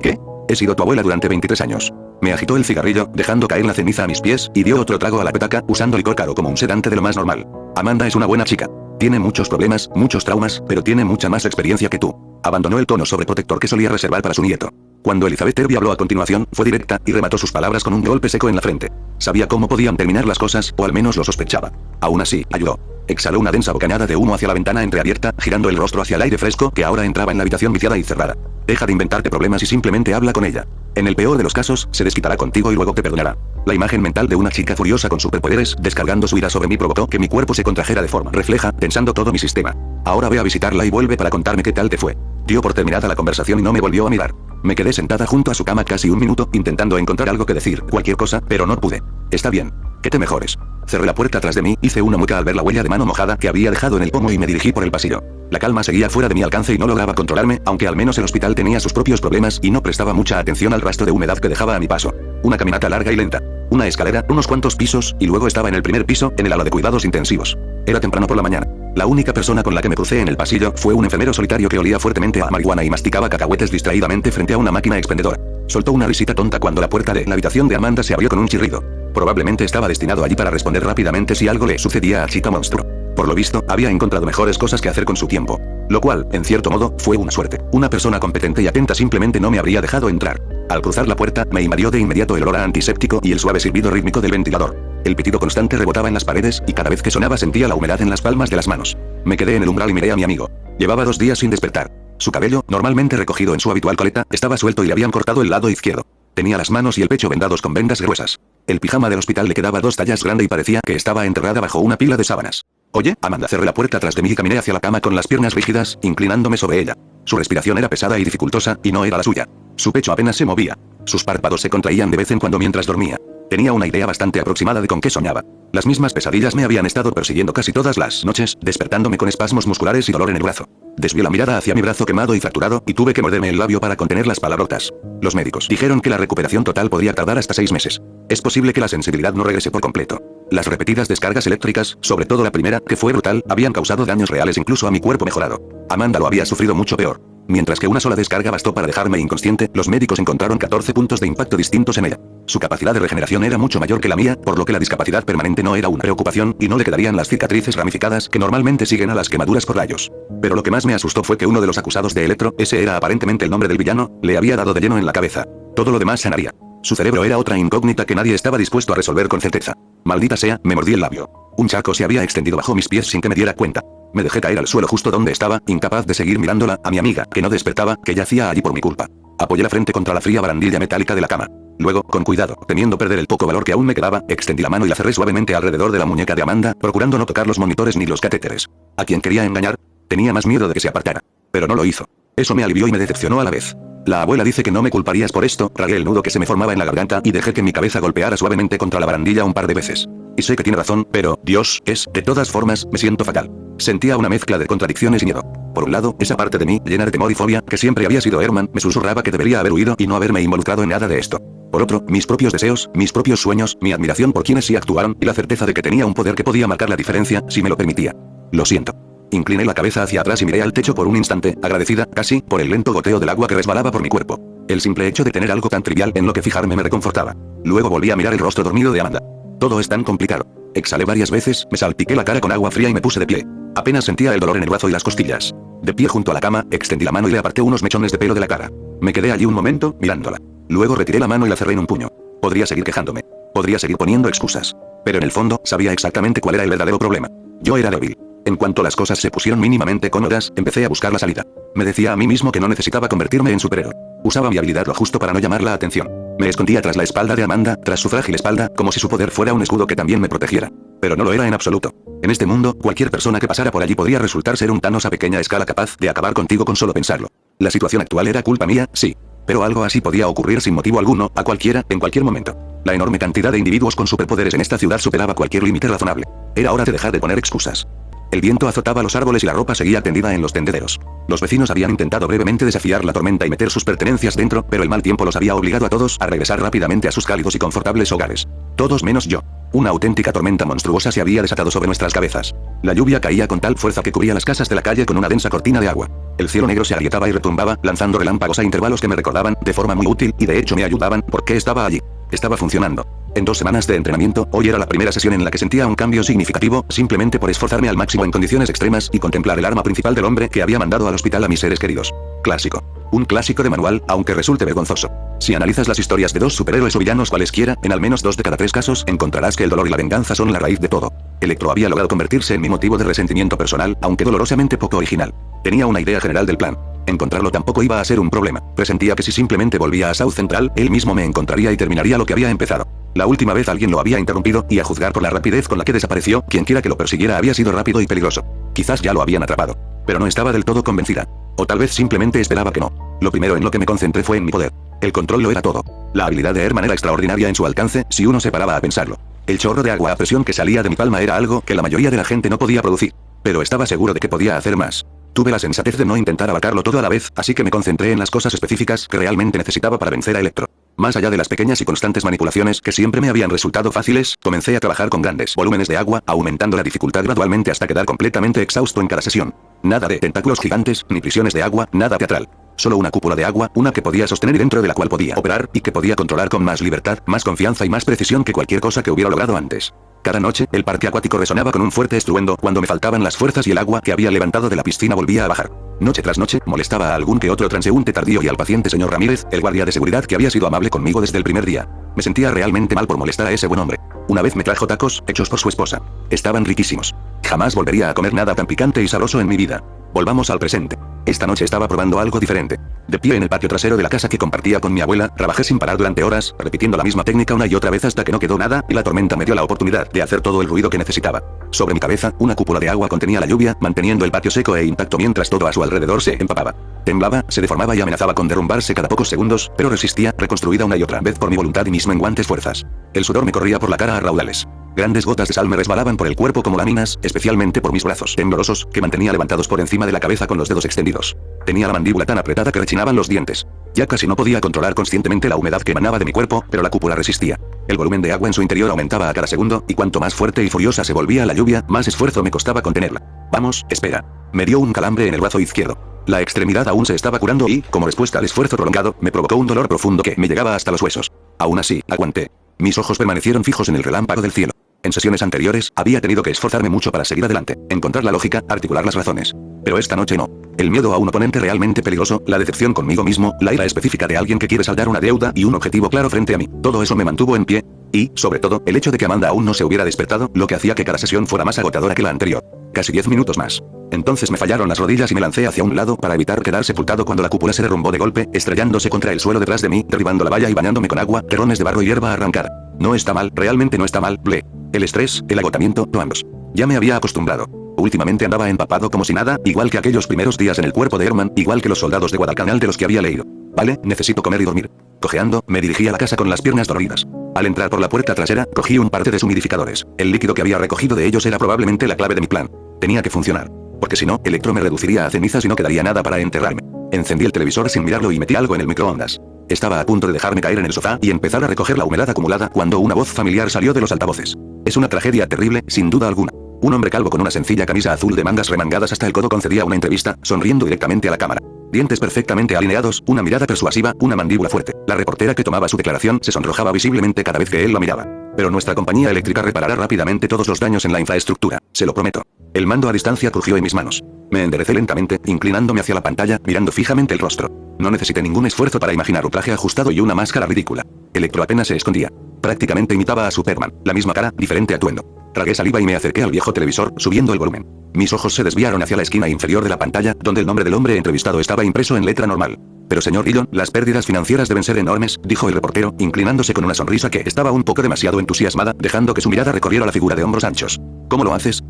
He sido tu abuela durante 23 años. Me agitó el cigarrillo, dejando caer la ceniza a mis pies, y dio otro trago a la petaca, usando licor caro como un sedante de lo más normal. Amanda es una buena chica. Tiene muchos problemas, muchos traumas, pero tiene mucha más experiencia que tú. Abandonó el tono sobreprotector que solía reservar para su nieto. Cuando Elizabeth Erby habló a continuación, fue directa, y remató sus palabras con un golpe seco en la frente. Sabía cómo podían terminar las cosas, o al menos lo sospechaba. Aún así, ayudó. Exhaló una densa bocanada de humo hacia la ventana entreabierta, girando el rostro hacia el aire fresco que ahora entraba en la habitación viciada y cerrada. Deja de inventarte problemas y simplemente habla con ella. En el peor de los casos, se desquitará contigo y luego te perdonará. La imagen mental de una chica furiosa con superpoderes, descargando su ira sobre mí provocó que mi cuerpo se contrajera de forma refleja, tensando todo mi sistema. Ahora ve a visitarla y vuelve para contarme qué tal te fue. Dio por terminada la conversación y no me volvió a mirar. Me quedé sentada junto a su cama casi un minuto, intentando encontrar algo que decir, cualquier cosa, pero no pude. Está bien. Que te mejores. Cerré la puerta tras de mí, hice una mueca al ver la huella de mano mojada que había dejado en el pomo y me dirigí por el pasillo. La calma seguía fuera de mi alcance y no lograba controlarme, aunque al menos el hospital tenía sus propios problemas y no prestaba mucha atención al rastro de humedad que dejaba a mi paso. Una caminata larga y lenta. Una escalera, unos cuantos pisos, y luego estaba en el primer piso, en el ala de cuidados intensivos. Era temprano por la mañana. La única persona con la que me crucé en el pasillo fue un enfermero solitario que olía fuertemente a marihuana y masticaba cacahuetes distraídamente frente a una máquina expendedora. Soltó una risita tonta cuando la puerta de la habitación de Amanda se abrió con un chirrido. Probablemente estaba destinado allí para responder rápidamente si algo le sucedía a Chica Monstruo. Por lo visto, había encontrado mejores cosas que hacer con su tiempo. Lo cual, en cierto modo, fue una suerte. Una persona competente y atenta simplemente no me habría dejado entrar. Al cruzar la puerta, me invadió de inmediato el olor a antiséptico y el suave silbido rítmico del ventilador. El pitido constante rebotaba en las paredes, y cada vez que sonaba sentía la humedad en las palmas de las manos. Me quedé en el umbral y miré a mi amigo. Llevaba 2 días sin despertar. Su cabello, normalmente recogido en su habitual coleta, estaba suelto y le habían cortado el lado izquierdo. Tenía las manos y el pecho vendados con vendas gruesas. El pijama del hospital le quedaba 2 tallas grande y parecía que estaba enterrada bajo una pila de sábanas. Oye, Amanda. Cerré la puerta tras de mí y caminé hacia la cama con las piernas rígidas, inclinándome sobre ella. Su respiración era pesada y dificultosa, y no era la suya. Su pecho apenas se movía. Sus párpados se contraían de vez en cuando mientras dormía. Tenía una idea bastante aproximada de con qué soñaba. Las mismas pesadillas me habían estado persiguiendo casi todas las noches, despertándome con espasmos musculares y dolor en el brazo. Desvié la mirada hacia mi brazo quemado y fracturado, y tuve que morderme el labio para contener las palabrotas. Los médicos dijeron que la recuperación total podría tardar hasta 6 meses. Es posible que la sensibilidad no regrese por completo. Las repetidas descargas eléctricas, sobre todo la primera, que fue brutal, habían causado daños reales incluso a mi cuerpo mejorado. Amanda lo había sufrido mucho peor. Mientras que una sola descarga bastó para dejarme inconsciente, los médicos encontraron 14 puntos de impacto distintos en ella. Su capacidad de regeneración era mucho mayor que la mía, por lo que la discapacidad permanente no era una preocupación, y no le quedarían las cicatrices ramificadas que normalmente siguen a las quemaduras por rayos. Pero lo que más me asustó fue que uno de los acusados de Electro, ese era aparentemente el nombre del villano, le había dado de lleno en la cabeza. Todo lo demás sanaría. Su cerebro era otra incógnita que nadie estaba dispuesto a resolver con certeza. Maldita sea, me mordí el labio. Un charco se había extendido bajo mis pies sin que me diera cuenta. Me dejé caer al suelo justo donde estaba, incapaz de seguir mirándola, a mi amiga, que no despertaba, que yacía allí por mi culpa. Apoyé la frente contra la fría barandilla metálica de la cama. Luego, con cuidado, temiendo perder el poco valor que aún me quedaba, extendí la mano y la cerré suavemente alrededor de la muñeca de Amanda, procurando no tocar los monitores ni los catéteres. ¿A quién quería engañar? Tenía más miedo de que se apartara. Pero no lo hizo. Eso me alivió y me decepcionó a la vez. La abuela dice que no me culparías por esto, ragué el nudo que se me formaba en la garganta y dejé que mi cabeza golpeara suavemente contra la barandilla un par de veces. Y sé que tiene razón, pero, Dios, de todas formas, me siento fatal. Sentía una mezcla de contradicciones y miedo. Por un lado, esa parte de mí, llena de temor y fobia, que siempre había sido Herman, me susurraba que debería haber huido y no haberme involucrado en nada de esto. Por otro, mis propios deseos, mis propios sueños, mi admiración por quienes sí actuaron, y la certeza de que tenía un poder que podía marcar la diferencia, si me lo permitía. Lo siento. Incliné la cabeza hacia atrás y miré al techo por un instante, agradecida, casi, por el lento goteo del agua que resbalaba por mi cuerpo. El simple hecho de tener algo tan trivial en lo que fijarme me reconfortaba. Luego volví a mirar el rostro dormido de Amanda. Todo es tan complicado. Exhalé varias veces, me salpiqué la cara con agua fría y me puse de pie. Apenas sentía el dolor en el brazo y las costillas. De pie junto a la cama, extendí la mano y le aparté unos mechones de pelo de la cara. Me quedé allí un momento, mirándola. Luego retiré la mano y la cerré en un puño. Podría seguir quejándome. Podría seguir poniendo excusas. Pero en el fondo, sabía exactamente cuál era el verdadero problema. Yo era débil. En cuanto las cosas se pusieron mínimamente cómodas, empecé a buscar la salida. Me decía a mí mismo que no necesitaba convertirme en superhéroe. Usaba mi habilidad lo justo para no llamar la atención. Me escondía tras la espalda de Amanda, tras su frágil espalda, como si su poder fuera un escudo que también me protegiera. Pero no lo era en absoluto. En este mundo, cualquier persona que pasara por allí podría resultar ser un Thanos a pequeña escala capaz de acabar contigo con solo pensarlo. La situación actual era culpa mía, sí. Pero algo así podía ocurrir sin motivo alguno, a cualquiera, en cualquier momento. La enorme cantidad de individuos con superpoderes en esta ciudad superaba cualquier límite razonable. Era hora de dejar de poner excusas. El viento azotaba los árboles y la ropa seguía tendida en los tendederos. Los vecinos habían intentado brevemente desafiar la tormenta y meter sus pertenencias dentro, pero el mal tiempo los había obligado a todos a regresar rápidamente a sus cálidos y confortables hogares. Todos menos yo. Una auténtica tormenta monstruosa se había desatado sobre nuestras cabezas. La lluvia caía con tal fuerza que cubría las casas de la calle con una densa cortina de agua. El cielo negro se agrietaba y retumbaba, lanzando relámpagos a intervalos que me recordaban, de forma muy útil, y de hecho me ayudaban, porque estaba allí. Estaba funcionando. En 2 semanas de entrenamiento, hoy era la primera sesión en la que sentía un cambio significativo, simplemente por esforzarme al máximo en condiciones extremas y contemplar el arma principal del hombre que había mandado al hospital a mis seres queridos. Clásico. Un clásico de manual, aunque resulte vergonzoso. Si analizas las historias de 2 superhéroes o villanos cualesquiera, en al menos 2 de cada 3 casos, encontrarás que el dolor y la venganza son la raíz de todo. Electro había logrado convertirse en mi motivo de resentimiento personal, aunque dolorosamente poco original. Tenía una idea general del plan. Encontrarlo tampoco iba a ser un problema. Presentía que si simplemente volvía a South Central, él mismo me encontraría y terminaría lo que había empezado. La última vez alguien lo había interrumpido, y a juzgar por la rapidez con la que desapareció, quienquiera que lo persiguiera había sido rápido y peligroso. Quizás ya lo habían atrapado. Pero no estaba del todo convencida. O tal vez simplemente esperaba que no. Lo primero en lo que me concentré fue en mi poder. El control lo era todo. La habilidad de Herman era extraordinaria en su alcance, si uno se paraba a pensarlo. El chorro de agua a presión que salía de mi palma era algo que la mayoría de la gente no podía producir. Pero estaba seguro de que podía hacer más. Tuve la sensatez de no intentar abarcarlo todo a la vez, así que me concentré en las cosas específicas que realmente necesitaba para vencer a Electro. Más allá de las pequeñas y constantes manipulaciones que siempre me habían resultado fáciles, comencé a trabajar con grandes volúmenes de agua, aumentando la dificultad gradualmente hasta quedar completamente exhausto en cada sesión. Nada de tentáculos gigantes, ni prisiones de agua, nada teatral. Solo una cúpula de agua, una que podía sostener y dentro de la cual podía operar, y que podía controlar con más libertad, más confianza y más precisión que cualquier cosa que hubiera logrado antes. Cada noche, el parque acuático resonaba con un fuerte estruendo cuando me faltaban las fuerzas y el agua que había levantado de la piscina volvía a bajar. Noche tras noche, molestaba a algún que otro transeúnte tardío y al paciente señor Ramírez, el guardia de seguridad que había sido amable conmigo desde el primer día. Me sentía realmente mal por molestar a ese buen hombre. Una vez me trajo tacos, hechos por su esposa. Estaban riquísimos. Jamás volvería a comer nada tan picante y sabroso en mi vida. Volvamos al presente. Esta noche estaba probando algo diferente. De pie en el patio trasero de la casa que compartía con mi abuela, trabajé sin parar durante horas, repitiendo la misma técnica una y otra vez hasta que no quedó nada, y la tormenta me dio la oportunidad de hacer todo el ruido que necesitaba. Sobre mi cabeza, una cúpula de agua contenía la lluvia, manteniendo el patio seco e intacto mientras todo a su alrededor se empapaba. Temblaba, se deformaba y amenazaba con derrumbarse cada pocos segundos, pero resistía, reconstruida una y otra vez por mi voluntad y mis menguantes fuerzas. El sudor me corría por la cara a raudales. Grandes gotas de sal me resbalaban por el cuerpo como láminas, especialmente por mis brazos temblorosos, que mantenía levantados por encima de la cabeza con los dedos extendidos. Tenía la mandíbula tan apretada que rechinaban los dientes. Ya casi no podía controlar conscientemente la humedad que emanaba de mi cuerpo, pero la cúpula resistía. El volumen de agua en su interior aumentaba a cada segundo, y cuanto más fuerte y furiosa se volvía la lluvia, más esfuerzo me costaba contenerla. Vamos, espera. Me dio un calambre en el brazo izquierdo. La extremidad aún se estaba curando y, como respuesta al esfuerzo prolongado, me provocó un dolor profundo que me llegaba hasta los huesos. Aún así, aguanté. Mis ojos permanecieron fijos en el relámpago del cielo. En sesiones anteriores, había tenido que esforzarme mucho para seguir adelante, encontrar la lógica, articular las razones. Pero esta noche no. El miedo a un oponente realmente peligroso, la decepción conmigo mismo, la ira específica de alguien que quiere saldar una deuda y un objetivo claro frente a mí. Todo eso me mantuvo en pie. Y, sobre todo, el hecho de que Amanda aún no se hubiera despertado, lo que hacía que cada sesión fuera más agotadora que la anterior. Casi 10 minutos más. Entonces me fallaron las rodillas y me lancé hacia un lado para evitar quedar sepultado cuando la cúpula se derrumbó de golpe, estrellándose contra el suelo detrás de mí, derribando la valla y bañándome con agua, terrones de barro y hierba arrancada. No está mal, realmente no está mal, ble. El estrés, el agotamiento, no ambos. Ya me había acostumbrado. Últimamente andaba empapado como si nada, igual que aquellos primeros días en el cuerpo de Herman, igual que los soldados de Guadalcanal de los que había leído. Vale, necesito comer y dormir. Cojeando, me dirigí a la casa con las piernas doloridas. Al entrar por la puerta trasera, cogí un par de deshumidificadores. El líquido que había recogido de ellos era probablemente la clave de mi plan. Tenía que funcionar. Porque si no, Electro me reduciría a cenizas y no quedaría nada para enterrarme. Encendí el televisor sin mirarlo y metí algo en el microondas. Estaba a punto de dejarme caer en el sofá y empezar a recoger la humedad acumulada cuando una voz familiar salió de los altavoces. Es una tragedia terrible, sin duda alguna. Un hombre calvo con una sencilla camisa azul de mangas remangadas hasta el codo concedía una entrevista, sonriendo directamente a la cámara. Dientes perfectamente alineados, una mirada persuasiva, una mandíbula fuerte. La reportera que tomaba su declaración se sonrojaba visiblemente cada vez que él la miraba. Pero nuestra compañía eléctrica reparará rápidamente todos los daños en la infraestructura, se lo prometo. El mando a distancia crujió en mis manos. Me enderecé lentamente, inclinándome hacia la pantalla, mirando fijamente el rostro. No necesité ningún esfuerzo para imaginar un traje ajustado y una máscara ridícula. Electro apenas se escondía. Prácticamente imitaba a Superman, la misma cara, diferente atuendo. Tragué saliva y me acerqué al viejo televisor, subiendo el volumen. Mis ojos se desviaron hacia la esquina inferior de la pantalla, donde el nombre del hombre entrevistado estaba impreso en letra normal. Pero señor Dillon, las pérdidas financieras deben ser enormes, dijo el reportero, inclinándose con una sonrisa que estaba un poco demasiado entusiasmada, dejando que su mirada recorriera la figura de hombros anchos. ¿Cómo lo haces?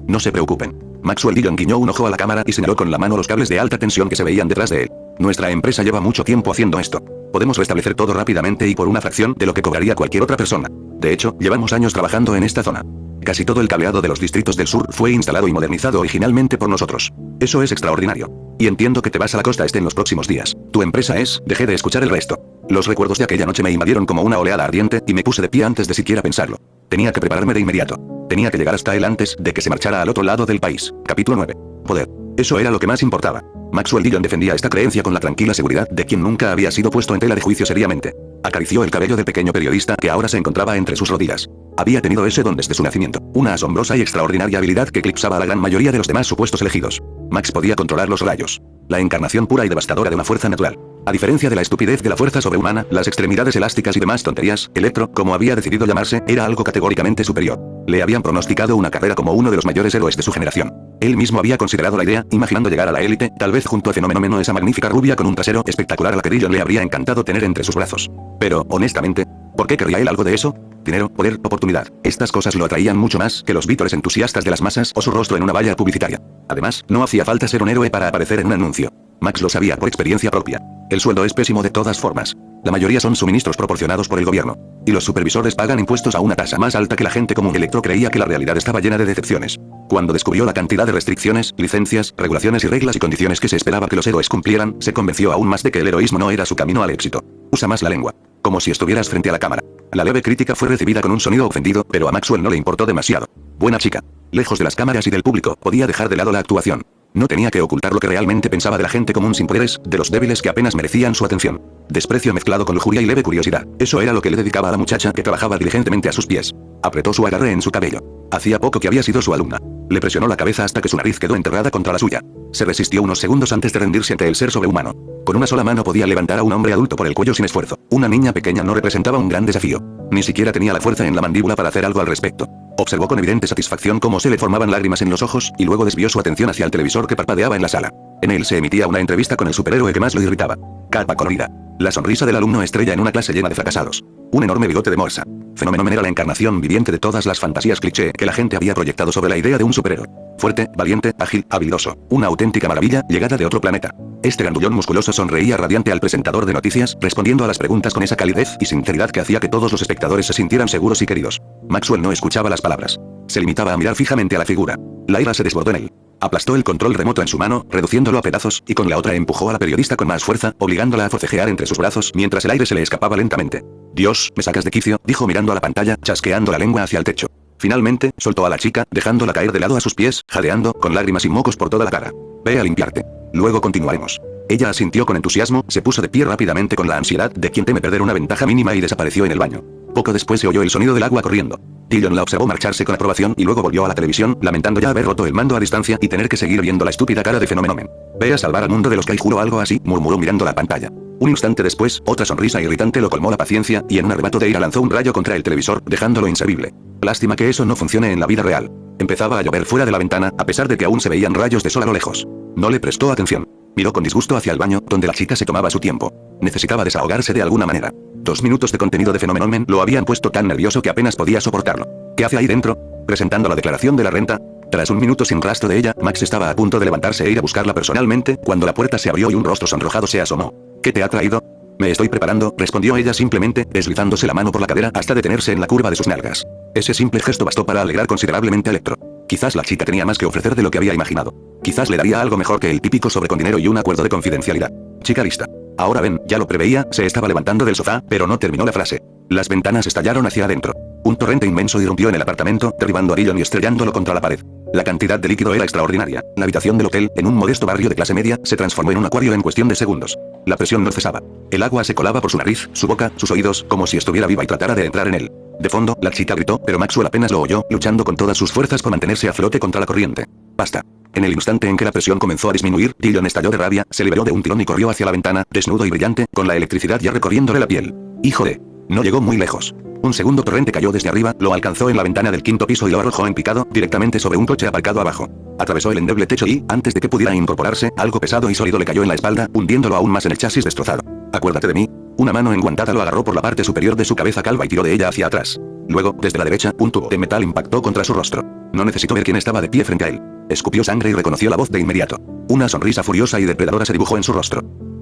No se preocupen. Maxwell Dillon guiñó un ojo a la cámara y señaló con la mano los cables de alta tensión que se veían detrás de él. Nuestra empresa lleva mucho tiempo haciendo esto. Podemos restablecer todo rápidamente y por una fracción de lo que cobraría cualquier otra persona. De hecho, llevamos años trabajando en esta zona. Casi todo el cableado de los distritos del sur fue instalado y modernizado originalmente por nosotros. Eso es extraordinario. Y entiendo que te vas a la costa este en los próximos días. Tu empresa es, dejé de escuchar el resto. Los recuerdos de aquella noche me invadieron como una oleada ardiente y me puse de pie antes de siquiera pensarlo. Tenía que prepararme de inmediato. Tenía que llegar hasta él antes de que se marchara al otro lado del país. Capítulo 9. Poder. Eso era lo que más importaba. Maxwell Dillon defendía esta creencia con la tranquila seguridad de quien nunca había sido puesto en tela de juicio seriamente. Acarició el cabello del pequeño periodista que ahora se encontraba entre sus rodillas. Había tenido ese don desde su nacimiento, una asombrosa y extraordinaria habilidad que eclipsaba a la gran mayoría de los demás supuestos elegidos. Max podía controlar los rayos. La encarnación pura y devastadora de una fuerza natural. A diferencia de la estupidez de la fuerza sobrehumana, las extremidades elásticas y demás tonterías, Electro, como había decidido llamarse, era algo categóricamente superior. Le habían pronosticado una carrera como uno de los mayores héroes de su generación. Él mismo había considerado la idea, imaginando llegar a la élite, tal vez junto a Fenómeno, esa magnífica rubia con un trasero espectacular a la que Dillon le habría encantado tener entre sus brazos. Pero, honestamente, ¿por qué querría él algo de eso? Dinero, poder, oportunidad. Estas cosas lo atraían mucho más que los vítores entusiastas de las masas o su rostro en una valla publicitaria. Además, no hacía falta ser un héroe para aparecer en un anuncio. Max lo sabía por experiencia propia. El sueldo es pésimo de todas formas. La mayoría son suministros proporcionados por el gobierno. Y los supervisores pagan impuestos a una tasa más alta que la gente común. Electro creía que la realidad estaba llena de decepciones. Cuando descubrió la cantidad de restricciones, licencias, regulaciones y reglas y condiciones que se esperaba que los héroes cumplieran, se convenció aún más de que el heroísmo no era su camino al éxito. Usa más la lengua. Como si estuvieras frente a la cámara. La leve crítica fue recibida con un sonido ofendido, pero a Maxwell no le importó demasiado. Buena chica. Lejos de las cámaras y del público, podía dejar de lado la actuación. No tenía que ocultar lo que realmente pensaba de la gente común sin poderes, de los débiles que apenas merecían su atención. Desprecio mezclado con lujuria y leve curiosidad. Eso era lo que le dedicaba a la muchacha que trabajaba diligentemente a sus pies. Apretó su agarre en su cabello. Hacía poco que había sido su alumna. Le presionó la cabeza hasta que su nariz quedó enterrada contra la suya. Se resistió unos segundos antes de rendirse ante el ser sobrehumano. Con una sola mano podía levantar a un hombre adulto por el cuello sin esfuerzo. Una niña pequeña no representaba un gran desafío. Ni siquiera tenía la fuerza en la mandíbula para hacer algo al respecto. Observó con evidente satisfacción cómo se le formaban lágrimas en los ojos, y luego desvió su atención hacia el televisor que parpadeaba en la sala. En él se emitía una entrevista con el superhéroe que más lo irritaba. Capa colorida. La sonrisa del alumno estrella en una clase llena de fracasados. Un enorme bigote de morsa. Fenómeno era la encarnación viviente de todas las fantasías cliché que la gente había proyectado sobre la idea de un superhéroe. Fuerte, valiente, ágil, habilidoso. Una auténtica maravilla, llegada de otro planeta. Este grandullón musculoso sonreía radiante al presentador de noticias, respondiendo a las preguntas con esa calidez y sinceridad que hacía que todos los espectadores se sintieran seguros y queridos. Maxwell no escuchaba las palabras. Se limitaba a mirar fijamente a la figura. La ira se desbordó en él. Aplastó el control remoto en su mano, reduciéndolo a pedazos, y con la otra empujó a la periodista con más fuerza, obligándola a forcejear entre sus brazos mientras el aire se le escapaba lentamente. Dios, me sacas de quicio, dijo mirando a la pantalla, chasqueando la lengua hacia el techo. Finalmente, soltó a la chica, dejándola caer de lado a sus pies, jadeando, con lágrimas y mocos por toda la cara. Ve a limpiarte. Luego continuaremos. Ella asintió con entusiasmo, se puso de pie rápidamente con la ansiedad de quien teme perder una ventaja mínima y desapareció en el baño. Poco después se oyó el sonido del agua corriendo. Dillon la observó marcharse con aprobación y luego volvió a la televisión, lamentando ya haber roto el mando a distancia y tener que seguir viendo la estúpida cara de Fenómeno. Ve a salvar al mundo de los Kaiju o algo así, murmuró mirando la pantalla. Un instante después, otra sonrisa irritante lo colmó la paciencia, y en un arrebato de ira lanzó un rayo contra el televisor, dejándolo inservible. Lástima que eso no funcione en la vida real. Empezaba a llover fuera de la ventana, a pesar de que aún se veían rayos de sol a lo lejos. No le prestó atención. Miró con disgusto hacia el baño, donde la chica se tomaba su tiempo. Necesitaba desahogarse de alguna manera. 2 minutos de contenido de Fenómeno lo habían puesto tan nervioso que apenas podía soportarlo. ¿Qué hace ahí dentro? ¿Presentando la declaración de la renta? Tras un minuto sin rastro de ella, Max estaba a punto de levantarse e ir a buscarla personalmente, cuando la puerta se abrió y un rostro sonrojado se asomó. ¿Qué te ha traído? Me estoy preparando, respondió ella simplemente, deslizándose la mano por la cadera hasta detenerse en la curva de sus nalgas. Ese simple gesto bastó para alegrar considerablemente a Electro. Quizás la chica tenía más que ofrecer de lo que había imaginado. Quizás le daría algo mejor que el típico sobre con dinero y un acuerdo de confidencialidad. Chica lista. Ahora ven, ya lo preveía, se estaba levantando del sofá, pero no terminó la frase. Las ventanas estallaron hacia adentro. Un torrente inmenso irrumpió en el apartamento, derribando a Dillon y estrellándolo contra la pared. La cantidad de líquido era extraordinaria. La habitación del hotel, en un modesto barrio de clase media, se transformó en un acuario en cuestión de segundos. La presión no cesaba. El agua se colaba por su nariz, su boca, sus oídos, como si estuviera viva y tratara de entrar en él. De fondo, la chica gritó, pero Maxwell apenas lo oyó, luchando con todas sus fuerzas por mantenerse a flote contra la corriente. Basta. En el instante en que la presión comenzó a disminuir, Dillon estalló de rabia, se liberó de un tirón y corrió hacia la ventana, desnudo y brillante, con la electricidad ya recorriéndole la piel. ¡Hijo de! No llegó muy lejos. Un segundo torrente cayó desde arriba, lo alcanzó en la ventana del 5º piso y lo arrojó en picado, directamente sobre un coche aparcado abajo. Atravesó el endeble techo y, antes de que pudiera incorporarse, algo pesado y sólido le cayó en la espalda, hundiéndolo aún más en el chasis destrozado. Acuérdate de mí. Una mano enguantada lo agarró por la parte superior de su cabeza calva y tiró de ella hacia atrás. Luego, desde la derecha, un tubo de metal impactó contra su rostro. No necesitó ver quién estaba de pie frente a él. Escupió sangre y reconoció la voz de inmediato. Una sonrisa furiosa y depredadora se dibujó en su rostro.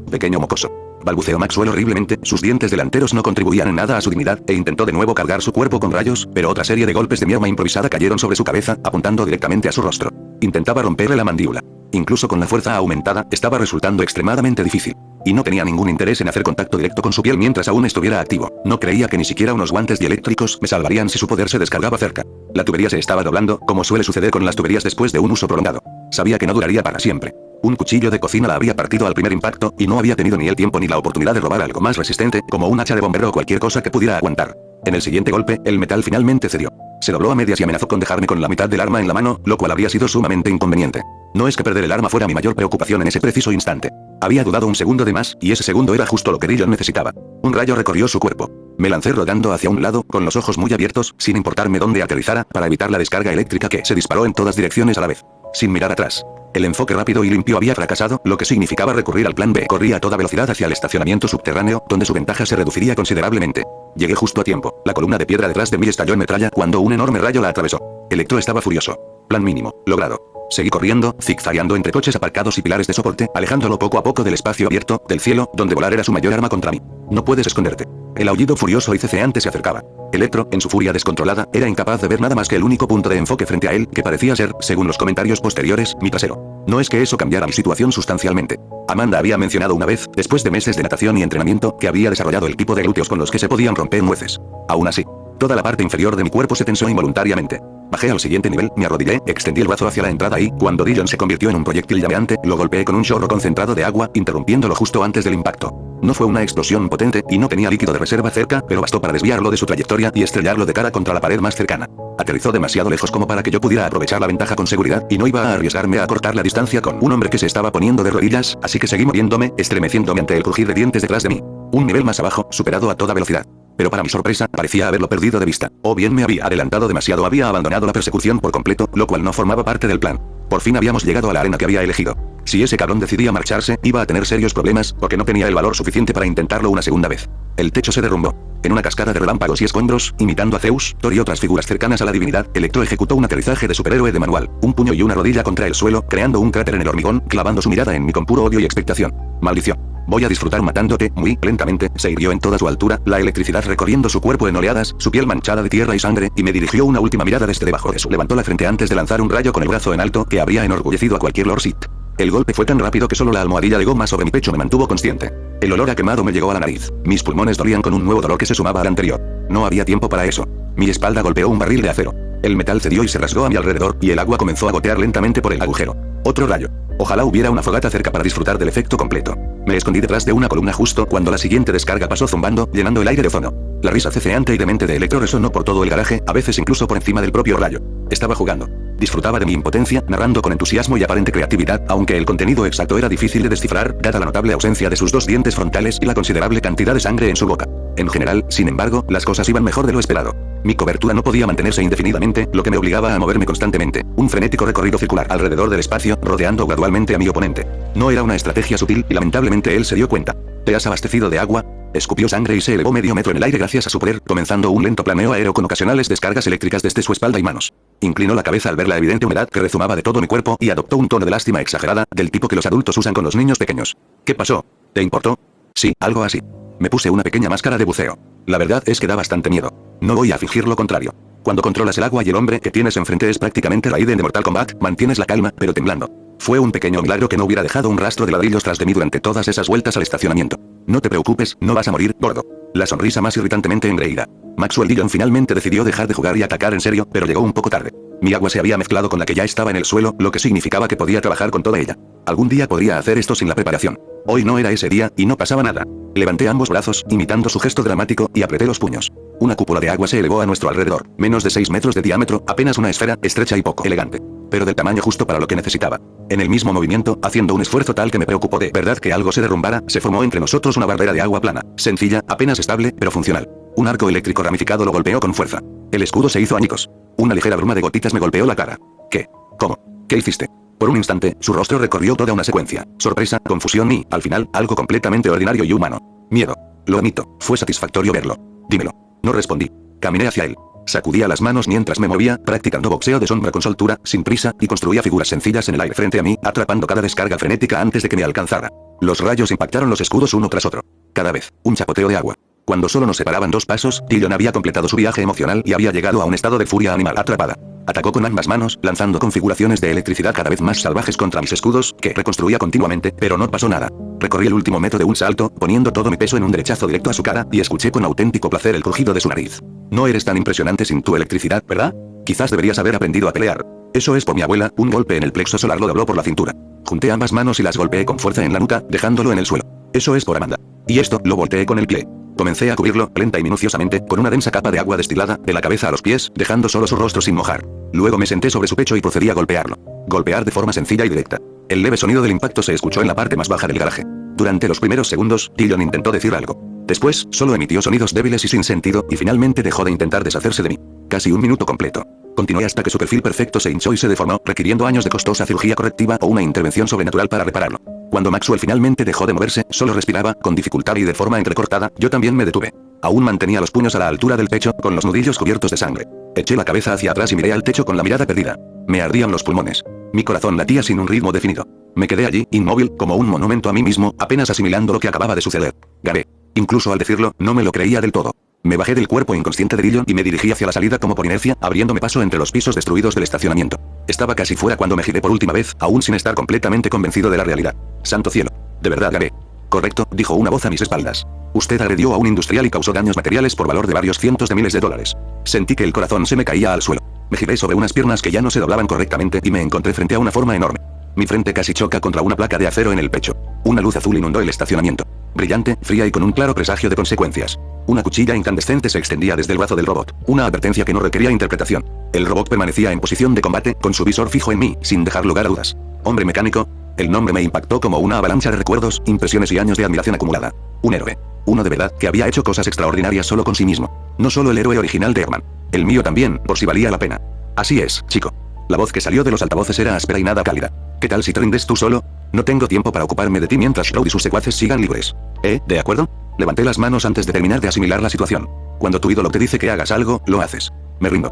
Pequeño mocoso. Balbuceó Maxwell horriblemente, sus dientes delanteros no contribuían en nada a su dignidad, e intentó de nuevo cargar su cuerpo con rayos, pero otra serie de golpes de mi arma improvisada cayeron sobre su cabeza, apuntando directamente a su rostro. Intentaba romperle la mandíbula. Incluso con la fuerza aumentada, estaba resultando extremadamente difícil. Y no tenía ningún interés en hacer contacto directo con su piel mientras aún estuviera activo. No creía que ni siquiera unos guantes dieléctricos me salvarían si su poder se descargaba cerca. La tubería se estaba doblando, como suele suceder con las tuberías después de un uso prolongado. Sabía que no duraría para siempre. Un cuchillo de cocina la había partido al primer impacto, y no había tenido ni el tiempo ni la oportunidad de robar algo más resistente, como un hacha de bombero o cualquier cosa que pudiera aguantar. En el siguiente golpe, el metal finalmente cedió. Se dobló a medias y amenazó con dejarme con la mitad del arma en la mano, lo cual habría sido sumamente inconveniente. No es que perder el arma fuera mi mayor preocupación en ese preciso instante. Había dudado un segundo de más, y ese segundo era justo lo que Dillon necesitaba. Un rayo recorrió su cuerpo. Me lancé rodando hacia un lado, con los ojos muy abiertos, sin importarme dónde aterrizara, para evitar la descarga eléctrica que se disparó en todas direcciones a la vez. Sin mirar atrás. El enfoque rápido y limpio había fracasado, lo que significaba recurrir al plan B. Corrí a toda velocidad hacia el estacionamiento subterráneo, donde su ventaja se reduciría considerablemente. Llegué justo a tiempo. La columna de piedra detrás de mí estalló en metralla cuando un enorme rayo la atravesó. Electro estaba furioso. Plan mínimo, logrado. Seguí corriendo, zigzagueando entre coches aparcados y pilares de soporte, alejándolo poco a poco del espacio abierto, del cielo, donde volar era su mayor arma contra mí. No puedes esconderte. El aullido furioso y ceceante se acercaba. Electro, en su furia descontrolada, era incapaz de ver nada más que el único punto de enfoque frente a él, que parecía ser, según los comentarios posteriores, mi trasero. No es que eso cambiara mi situación sustancialmente. Amanda había mencionado una vez, después de meses de natación y entrenamiento, que había desarrollado el tipo de glúteos con los que se podían romper nueces. Aún así, toda la parte inferior de mi cuerpo se tensó involuntariamente. Bajé al siguiente nivel, me arrodillé, extendí el brazo hacia la entrada y, cuando Dillon se convirtió en un proyectil llameante, lo golpeé con un chorro concentrado de agua, interrumpiéndolo justo antes del impacto. No fue una explosión potente, y no tenía líquido de reserva cerca, pero bastó para desviarlo de su trayectoria y estrellarlo de cara contra la pared más cercana. Aterrizó demasiado lejos como para que yo pudiera aprovechar la ventaja con seguridad, y no iba a arriesgarme a cortar la distancia con un hombre que se estaba poniendo de rodillas, así que seguí moviéndome, estremeciéndome ante el crujir de dientes detrás de mí. Un nivel más abajo, superado a toda velocidad. Pero para mi sorpresa, parecía haberlo perdido de vista. O bien me había adelantado demasiado o había abandonado la persecución por completo, lo cual no formaba parte del plan. Por fin habíamos llegado a la arena que había elegido. Si ese cabrón decidía marcharse, iba a tener serios problemas, porque no tenía el valor suficiente para intentarlo una segunda vez. El techo se derrumbó. En una cascada de relámpagos y escombros, imitando a Zeus, Thor y otras figuras cercanas a la divinidad, Electro ejecutó un aterrizaje de superhéroe de manual, un puño y una rodilla contra el suelo, creando un cráter en el hormigón, clavando su mirada en mí con puro odio y expectación. Maldición. Voy a disfrutar matándote. Muy lentamente, se irguió en toda su altura, la electricidad recorriendo su cuerpo en oleadas, su piel manchada de tierra y sangre, y me dirigió una última mirada desde debajo de su. Levantó la frente antes de lanzar un rayo con el brazo en alto, que habría enorgullecido a cualquier Lord Sith. El golpe fue tan rápido que solo la almohadilla de goma sobre mi pecho me mantuvo consciente. El olor a quemado me llegó a la nariz. Mis pulmones dolían con un nuevo dolor que se sumaba al anterior. No había tiempo para eso. Mi espalda golpeó un barril de acero. El metal cedió y se rasgó a mi alrededor, y el agua comenzó a gotear lentamente por el agujero. Otro rayo. Ojalá hubiera una fogata cerca para disfrutar del efecto completo. Me escondí detrás de una columna justo cuando la siguiente descarga pasó zumbando, llenando el aire de ozono. La risa ceceante y demente de Electro resonó por todo el garaje, a veces incluso por encima del propio rayo. Estaba jugando. Disfrutaba de mi impotencia, narrando con entusiasmo y aparente creatividad, aunque el contenido exacto era difícil de descifrar, dada la notable ausencia de sus dos dientes frontales y la considerable cantidad de sangre en su boca. En general, sin embargo, las cosas iban mejor de lo esperado. Mi cobertura no podía mantenerse indefinidamente, lo que me obligaba a moverme constantemente. Un frenético recorrido circular alrededor del espacio, rodeando gradualmente a mi oponente. No era una estrategia sutil, y lamentablemente él se dio cuenta. ¿Te has abastecido de agua? Escupió sangre y se elevó medio metro en el aire gracias a su poder, comenzando un lento planeo aéreo con ocasionales descargas eléctricas desde su espalda y manos. Inclinó la cabeza al ver la evidente humedad que rezumaba de todo mi cuerpo y adoptó un tono de lástima exagerada, del tipo que los adultos usan con los niños pequeños. ¿Qué pasó? ¿Te importó? Sí, algo así. Me puse una pequeña máscara de buceo. La verdad es que da bastante miedo. No voy a fingir lo contrario. Cuando controlas el agua y el hombre que tienes enfrente es prácticamente Raiden de Mortal Kombat, mantienes la calma, pero temblando. Fue un pequeño milagro que no hubiera dejado un rastro de ladrillos tras de mí durante todas esas vueltas al estacionamiento. No te preocupes, no vas a morir, gordo. La sonrisa más irritantemente engreída. Maxwell Dillon finalmente decidió dejar de jugar y atacar en serio, pero llegó un poco tarde. Mi agua se había mezclado con la que ya estaba en el suelo, lo que significaba que podía trabajar con toda ella. Algún día podría hacer esto sin la preparación. Hoy no era ese día, y no pasaba nada. Levanté ambos brazos, imitando su gesto dramático, y apreté los puños. Una cúpula de agua se elevó a nuestro alrededor, menos de 6 metros de diámetro, apenas una esfera, estrecha y poco elegante. Pero del tamaño justo para lo que necesitaba. En el mismo movimiento, haciendo un esfuerzo tal que me preocupó de verdad que algo se derrumbara, se formó entre nosotros una barrera de agua plana, sencilla, apenas estable, pero funcional. Un arco eléctrico ramificado lo golpeó con fuerza. El escudo se hizo añicos. Una ligera bruma de gotitas me golpeó la cara. ¿Qué? ¿Cómo? ¿Qué hiciste? Por un instante, su rostro recorrió toda una secuencia. Sorpresa, confusión y, al final, algo completamente ordinario y humano. Miedo. Lo admito, fue satisfactorio verlo. Dímelo. No respondí. Caminé hacia él. Sacudía las manos mientras me movía, practicando boxeo de sombra con soltura, sin prisa, y construía figuras sencillas en el aire frente a mí, atrapando cada descarga frenética antes de que me alcanzara. Los rayos impactaron los escudos uno tras otro. Cada vez, un chapoteo de agua. Cuando solo nos separaban 2 pasos, Dillon había completado su viaje emocional y había llegado a un estado de furia animal atrapada. Atacó con ambas manos, lanzando configuraciones de electricidad cada vez más salvajes contra mis escudos, que reconstruía continuamente, pero no pasó nada. Recorrí el último metro de un salto, poniendo todo mi peso en un derechazo directo a su cara, y escuché con auténtico placer el crujido de su nariz. No eres tan impresionante sin tu electricidad, ¿verdad? Quizás deberías haber aprendido a pelear. Eso es por mi abuela. Un golpe en el plexo solar lo dobló por la cintura. Junté ambas manos y las golpeé con fuerza en la nuca, dejándolo en el suelo. Eso es por Amanda. Y esto, lo volteé con el pie. Comencé a cubrirlo, lenta y minuciosamente, con una densa capa de agua destilada, de la cabeza a los pies, dejando solo su rostro sin mojar. Luego me senté sobre su pecho y procedí a golpearlo. Golpear de forma sencilla y directa. El leve sonido del impacto se escuchó en la parte más baja del garaje. Durante los primeros segundos, Dillon intentó decir algo. Después, solo emitió sonidos débiles y sin sentido, y finalmente dejó de intentar deshacerse de mí. Casi un minuto completo. Continué hasta que su perfil perfecto se hinchó y se deformó, requiriendo años de costosa cirugía correctiva o una intervención sobrenatural para repararlo. Cuando Maxwell finalmente dejó de moverse, solo respiraba, con dificultad y de forma entrecortada, yo también me detuve. Aún mantenía los puños a la altura del pecho, con los nudillos cubiertos de sangre. Eché la cabeza hacia atrás y miré al techo con la mirada perdida. Me ardían los pulmones. Mi corazón latía sin un ritmo definido. Me quedé allí, inmóvil, como un monumento a mí mismo, apenas asimilando lo que acababa de suceder. Gané. Incluso al decirlo, no me lo creía del todo. Me bajé del cuerpo inconsciente de Dillon y me dirigí hacia la salida como por inercia, abriéndome paso entre los pisos destruidos del estacionamiento. Estaba casi fuera cuando me giré por última vez, aún sin estar completamente convencido de la realidad. ¡Santo cielo! De verdad gané. Correcto, dijo una voz a mis espaldas. Usted agredió a un industrial y causó daños materiales por valor de varios cientos de miles de dólares. Sentí que el corazón se me caía al suelo. Me giré sobre unas piernas que ya no se doblaban correctamente y me encontré frente a una forma enorme. Mi frente casi choca contra una placa de acero en el pecho. Una luz azul inundó el estacionamiento. Brillante, fría y con un claro presagio de consecuencias. Una cuchilla incandescente se extendía desde el brazo del robot. Una advertencia que no requería interpretación. El robot permanecía en posición de combate, con su visor fijo en mí, sin dejar lugar a dudas. Hombre mecánico. El nombre me impactó como una avalancha de recuerdos, impresiones y años de admiración acumulada. Un héroe. Uno de verdad, que había hecho cosas extraordinarias solo con sí mismo. No solo el héroe original de Eggman. El mío también, por si valía la pena. Así es, chico. La voz que salió de los altavoces era áspera y nada cálida. ¿Qué tal si te rindes tú solo? No tengo tiempo para ocuparme de ti mientras Shroud y sus secuaces sigan libres. ¿De acuerdo? Levanté las manos antes de terminar de asimilar la situación. Cuando tu ídolo te dice que hagas algo, lo haces. Me rindo.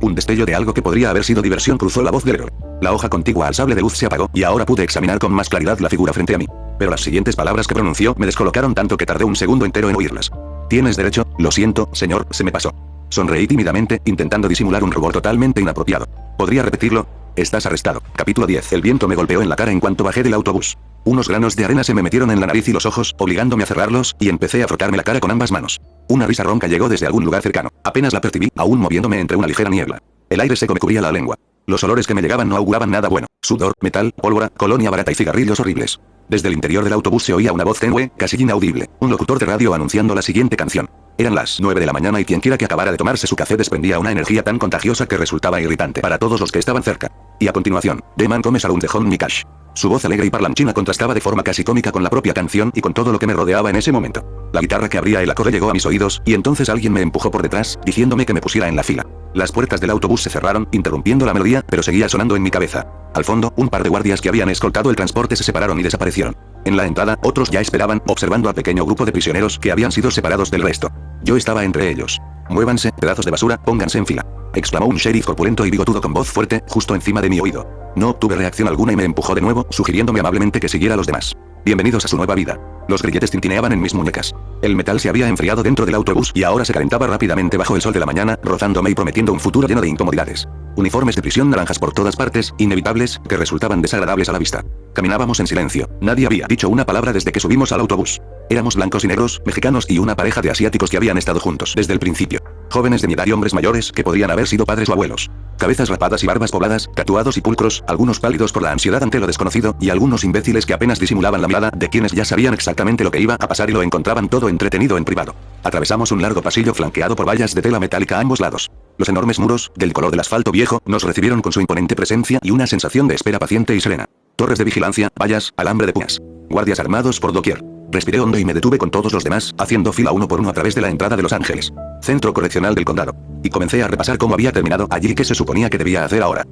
Un destello de algo que podría haber sido diversión cruzó la voz del héroe. La hoja contigua al sable de luz se apagó y ahora pude examinar con más claridad la figura frente a mí. Pero las siguientes palabras que pronunció me descolocaron tanto que tardé un segundo entero en oírlas. Tienes derecho, lo siento, señor, se me pasó. Sonreí tímidamente, intentando disimular un rubor totalmente inapropiado. ¿Podría repetirlo? Estás arrestado. Capítulo 10. El viento me golpeó en la cara en cuanto bajé del autobús. Unos granos de arena se me metieron en la nariz y los ojos, obligándome a cerrarlos, y empecé a frotarme la cara con ambas manos. Una risa ronca llegó desde algún lugar cercano. Apenas la percibí, aún moviéndome entre una ligera niebla. El aire seco me cubría la lengua. Los olores que me llegaban no auguraban nada bueno. Sudor, metal, pólvora, colonia barata y cigarrillos horribles. Desde el interior del autobús se oía una voz tenue, casi inaudible, un locutor de radio anunciando la siguiente canción. Eran las 9 de la mañana y quienquiera que acabara de tomarse su café desprendía una energía tan contagiosa que resultaba irritante para todos los que estaban cerca. Y a continuación, The Man Comes Around the Home Mikash. Su voz alegre y parlanchina contrastaba de forma casi cómica con la propia canción y con todo lo que me rodeaba en ese momento. La guitarra que abría el acorde llegó a mis oídos, y entonces alguien me empujó por detrás, diciéndome que me pusiera en la fila. Las puertas del autobús se cerraron, interrumpiendo la melodía, pero seguía sonando en mi cabeza. Al fondo, un par de guardias que habían escoltado el transporte se separaron y desaparecieron. En la entrada, otros ya esperaban, observando al pequeño grupo de prisioneros que habían sido separados del resto. Yo estaba entre ellos. Muévanse, pedazos de basura, pónganse en fila. Exclamó un sheriff corpulento y bigotudo con voz fuerte, justo encima de mi oído. No obtuve reacción alguna y me empujó de nuevo, sugiriéndome amablemente que siguiera a los demás. Bienvenidos a su nueva vida. Los grilletes tintineaban en mis muñecas. El metal se había enfriado dentro del autobús y ahora se calentaba rápidamente bajo el sol de la mañana, rozándome y prometiendo un futuro lleno de incomodidades. Uniformes de prisión naranjas por todas partes, inevitables, que resultaban desagradables a la vista. Caminábamos en silencio. Nadie había dicho una palabra desde que subimos al autobús. Éramos blancos y negros, mexicanos y una pareja de asiáticos que habían estado juntos desde el principio. Jóvenes de mi edad y hombres mayores que podrían haber sido padres o abuelos. Cabezas rapadas y barbas pobladas, tatuados y pulcros, algunos pálidos por la ansiedad ante lo desconocido, y algunos imbéciles que apenas disimulaban la mirada de quienes ya sabían exactamente lo que iba a pasar y lo encontraban todo entretenido en privado. Atravesamos un largo pasillo flanqueado por vallas de tela metálica a ambos lados. Los enormes muros, del color del asfalto viejo, nos recibieron con su imponente presencia y una sensación de espera paciente y serena. Torres de vigilancia, vallas, alambre de púas. Guardias armados por doquier. Respiré hondo y me detuve con todos los demás, haciendo fila uno por uno a través de la entrada de Los Ángeles. Centro correccional del condado. Y comencé a repasar cómo había terminado allí y qué se suponía que debía hacer ahora.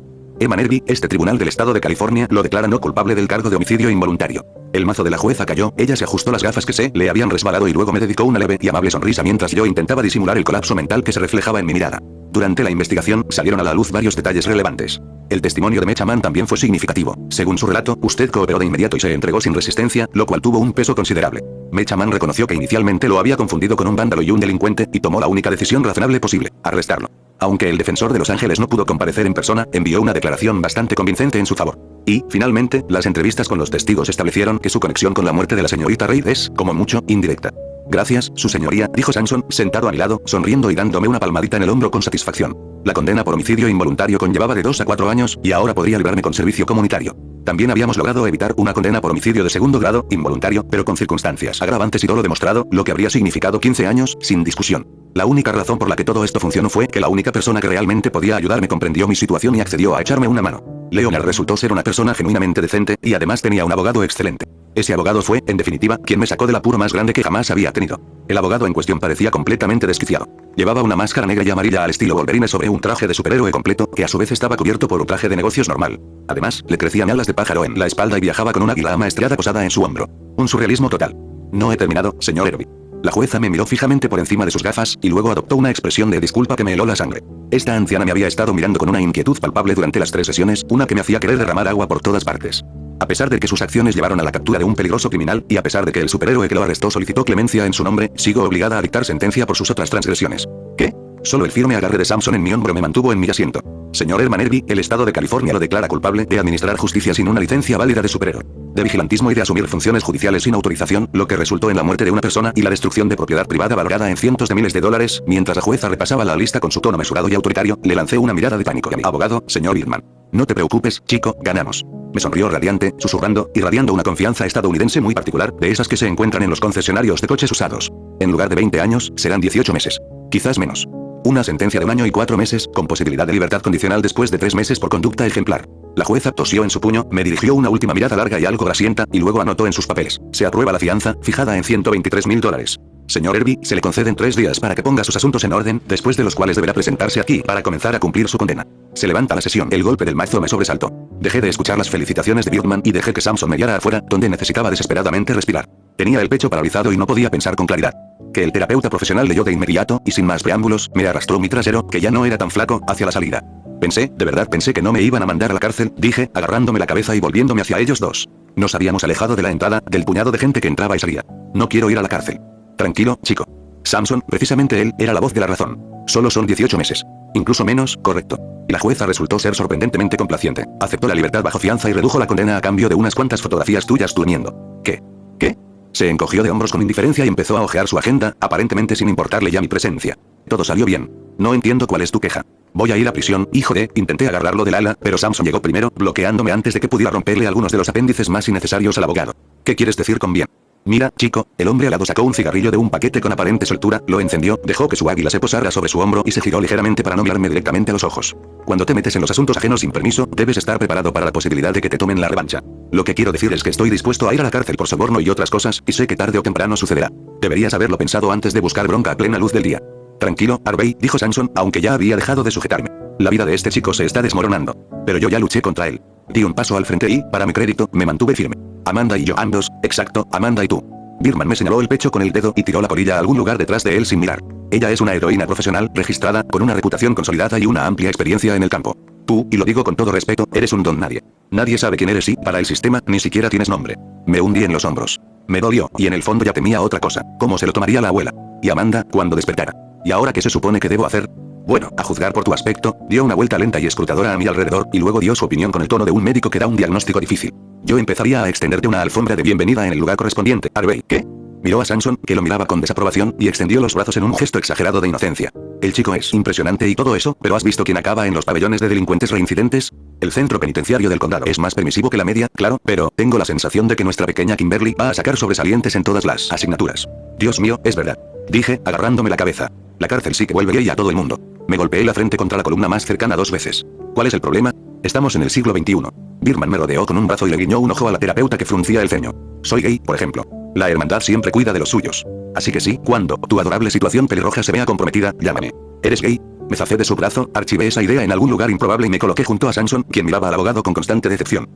Nervi, este tribunal del estado de California lo declara no culpable del cargo de homicidio involuntario. El mazo de la jueza cayó, ella se ajustó las gafas que se le habían resbalado y luego me dedicó una leve y amable sonrisa mientras yo intentaba disimular el colapso mental que se reflejaba en mi mirada. Durante la investigación, salieron a la luz varios detalles relevantes. El testimonio de Mecha Man también fue significativo. Según su relato, usted cooperó de inmediato y se entregó sin resistencia, lo cual tuvo un peso considerable. Mecha Man reconoció que inicialmente lo había confundido con un vándalo y un delincuente, y tomó la única decisión razonable posible: arrestarlo. Aunque el defensor de Los Ángeles no pudo comparecer en persona, envió una declaración bastante convincente en su favor. Y, finalmente, las entrevistas con los testigos establecieron que su conexión con la muerte de la señorita Reid es, como mucho, indirecta. Gracias, su señoría, dijo Samson, sentado a mi lado, sonriendo y dándome una palmadita en el hombro con satisfacción. La condena por homicidio involuntario conllevaba de 2 a 4 años, y ahora podría librarme con servicio comunitario. También habíamos logrado evitar una condena por homicidio de segundo grado, involuntario, pero con circunstancias agravantes y dolo demostrado, lo que habría significado 15 años, sin discusión. La única razón por la que todo esto funcionó fue que la única persona que realmente podía ayudarme comprendió mi situación y accedió a echarme una mano. Leonard resultó ser una persona genuinamente decente, y además tenía un abogado excelente. Ese abogado fue, en definitiva, quien me sacó del apuro más grande que jamás había tenido. El abogado en cuestión parecía completamente desquiciado. Llevaba una máscara negra y amarilla al estilo Wolverine sobre un traje de superhéroe completo, que a su vez estaba cubierto por un traje de negocios normal. Además, le crecían alas de pájaro en la espalda y viajaba con un águila amaestrada posada en su hombro. Un surrealismo total. No he terminado, señor Nervi. La jueza me miró fijamente por encima de sus gafas, y luego adoptó una expresión de disculpa que me heló la sangre. Esta anciana me había estado mirando con una inquietud palpable durante las 3 sesiones, una que me hacía querer derramar agua por todas partes. A pesar de que sus acciones llevaron a la captura de un peligroso criminal, y a pesar de que el superhéroe que lo arrestó solicitó clemencia en su nombre, sigo obligada a dictar sentencia por sus otras transgresiones. ¿Qué? Solo el firme agarre de Samson en mi hombro me mantuvo en mi asiento. Señor Nervi, el estado de California lo declara culpable de administrar justicia sin una licencia válida de superhéroe, de vigilantismo y de asumir funciones judiciales sin autorización, lo que resultó en la muerte de una persona y la destrucción de propiedad privada valorada en cientos de miles de dólares. Mientras la jueza repasaba la lista con su tono mesurado y autoritario, le lancé una mirada de pánico a mi abogado, señor Birdman. No te preocupes, chico, ganamos. Me sonrió radiante, susurrando, irradiando una confianza estadounidense muy particular, de esas que se encuentran en los concesionarios de coches usados. En lugar de 20 años, serán 18 meses. Quizás menos. Una sentencia de 1 año y 4 meses, con posibilidad de libertad condicional después de 3 meses por conducta ejemplar. La jueza tosió en su puño, me dirigió una última mirada larga y algo grasienta, y luego anotó en sus papeles: se aprueba la fianza, fijada en $123,000. Señor Nervi, se le conceden 3 días para que ponga sus asuntos en orden, después de los cuales deberá presentarse aquí para comenzar a cumplir su condena. Se levanta la sesión. El golpe del mazo me sobresaltó. Dejé de escuchar las felicitaciones de Birdman y dejé que Samson me guiara afuera, donde necesitaba desesperadamente respirar. Tenía el pecho paralizado y no podía pensar con claridad. Que el terapeuta profesional leyó de inmediato, y sin más preámbulos, me arrastró mi trasero, que ya no era tan flaco, hacia la salida. De verdad pensé que no me iban a mandar a la cárcel, dije, agarrándome la cabeza y volviéndome hacia ellos dos. Nos habíamos alejado de la entrada, del puñado de gente que entraba y salía. No quiero ir a la cárcel. Tranquilo, chico. Samson, precisamente él, era la voz de la razón. Solo son 18 meses. Incluso menos, correcto. Y la jueza resultó ser sorprendentemente complaciente. Aceptó la libertad bajo fianza y redujo la condena a cambio de unas cuantas fotografías tuyas durmiendo. ¿Qué? ¿Qué? Se encogió de hombros con indiferencia y empezó a hojear su agenda, aparentemente sin importarle ya mi presencia. Todo salió bien. No entiendo cuál es tu queja. Voy a ir a prisión, hijo de... Intenté agarrarlo del ala, pero Samson llegó primero, bloqueándome antes de que pudiera romperle algunos de los apéndices más innecesarios al abogado. ¿Qué quieres decir con bien? Mira, chico, el hombre al lado sacó un cigarrillo de un paquete con aparente soltura, lo encendió, dejó que su águila se posara sobre su hombro y se giró ligeramente para no mirarme directamente a los ojos. Cuando te metes en los asuntos ajenos sin permiso, debes estar preparado para la posibilidad de que te tomen la revancha. Lo que quiero decir es que estoy dispuesto a ir a la cárcel por soborno y otras cosas, y sé que tarde o temprano sucederá. Deberías haberlo pensado antes de buscar bronca a plena luz del día. Tranquilo, Harvey, dijo Samson, aunque ya había dejado de sujetarme. La vida de este chico se está desmoronando. Pero yo ya luché contra él. Di un paso al frente y, para mi crédito, me mantuve firme. Amanda y yo, ambos, exacto, Amanda y tú. Birdman me señaló el pecho con el dedo y tiró la polilla a algún lugar detrás de él sin mirar. Ella es una heroína profesional, registrada, con una reputación consolidada y una amplia experiencia en el campo. Tú, y lo digo con todo respeto, eres un don nadie. Nadie sabe quién eres y, para el sistema, ni siquiera tienes nombre. Me hundí en los hombros. Me dolió, y en el fondo ya temía otra cosa. ¿Cómo se lo tomaría la abuela? Y Amanda, cuando despertara. ¿Y ahora qué se supone que debo hacer? Bueno, a juzgar por tu aspecto, dio una vuelta lenta y escrutadora a mi alrededor, y luego dio su opinión con el tono de un médico que da un diagnóstico difícil. Yo empezaría a extenderte una alfombra de bienvenida en el lugar correspondiente. Harvey, ¿qué? Miró a Samson, que lo miraba con desaprobación, y extendió los brazos en un gesto exagerado de inocencia. El chico es impresionante y todo eso, pero ¿has visto quién acaba en los pabellones de delincuentes reincidentes? El centro penitenciario del condado es más permisivo que la media, claro, pero tengo la sensación de que nuestra pequeña Kimberly va a sacar sobresalientes en todas las asignaturas. Dios mío, es verdad. Dije, agarrándome la cabeza. La cárcel sí que vuelve gay a todo el mundo. Me golpeé la frente contra la columna más cercana 2 veces. ¿Cuál es el problema? Estamos en el siglo XXI. Birdman me rodeó con un brazo y le guiñó un ojo a la terapeuta que fruncía el ceño. Soy gay, por ejemplo. La hermandad siempre cuida de los suyos. Así que sí, cuando tu adorable situación pelirroja se vea comprometida, llámame. ¿Eres gay? Me zafé de su brazo, archivé esa idea en algún lugar improbable y me coloqué junto a Samson, quien miraba al abogado con constante decepción.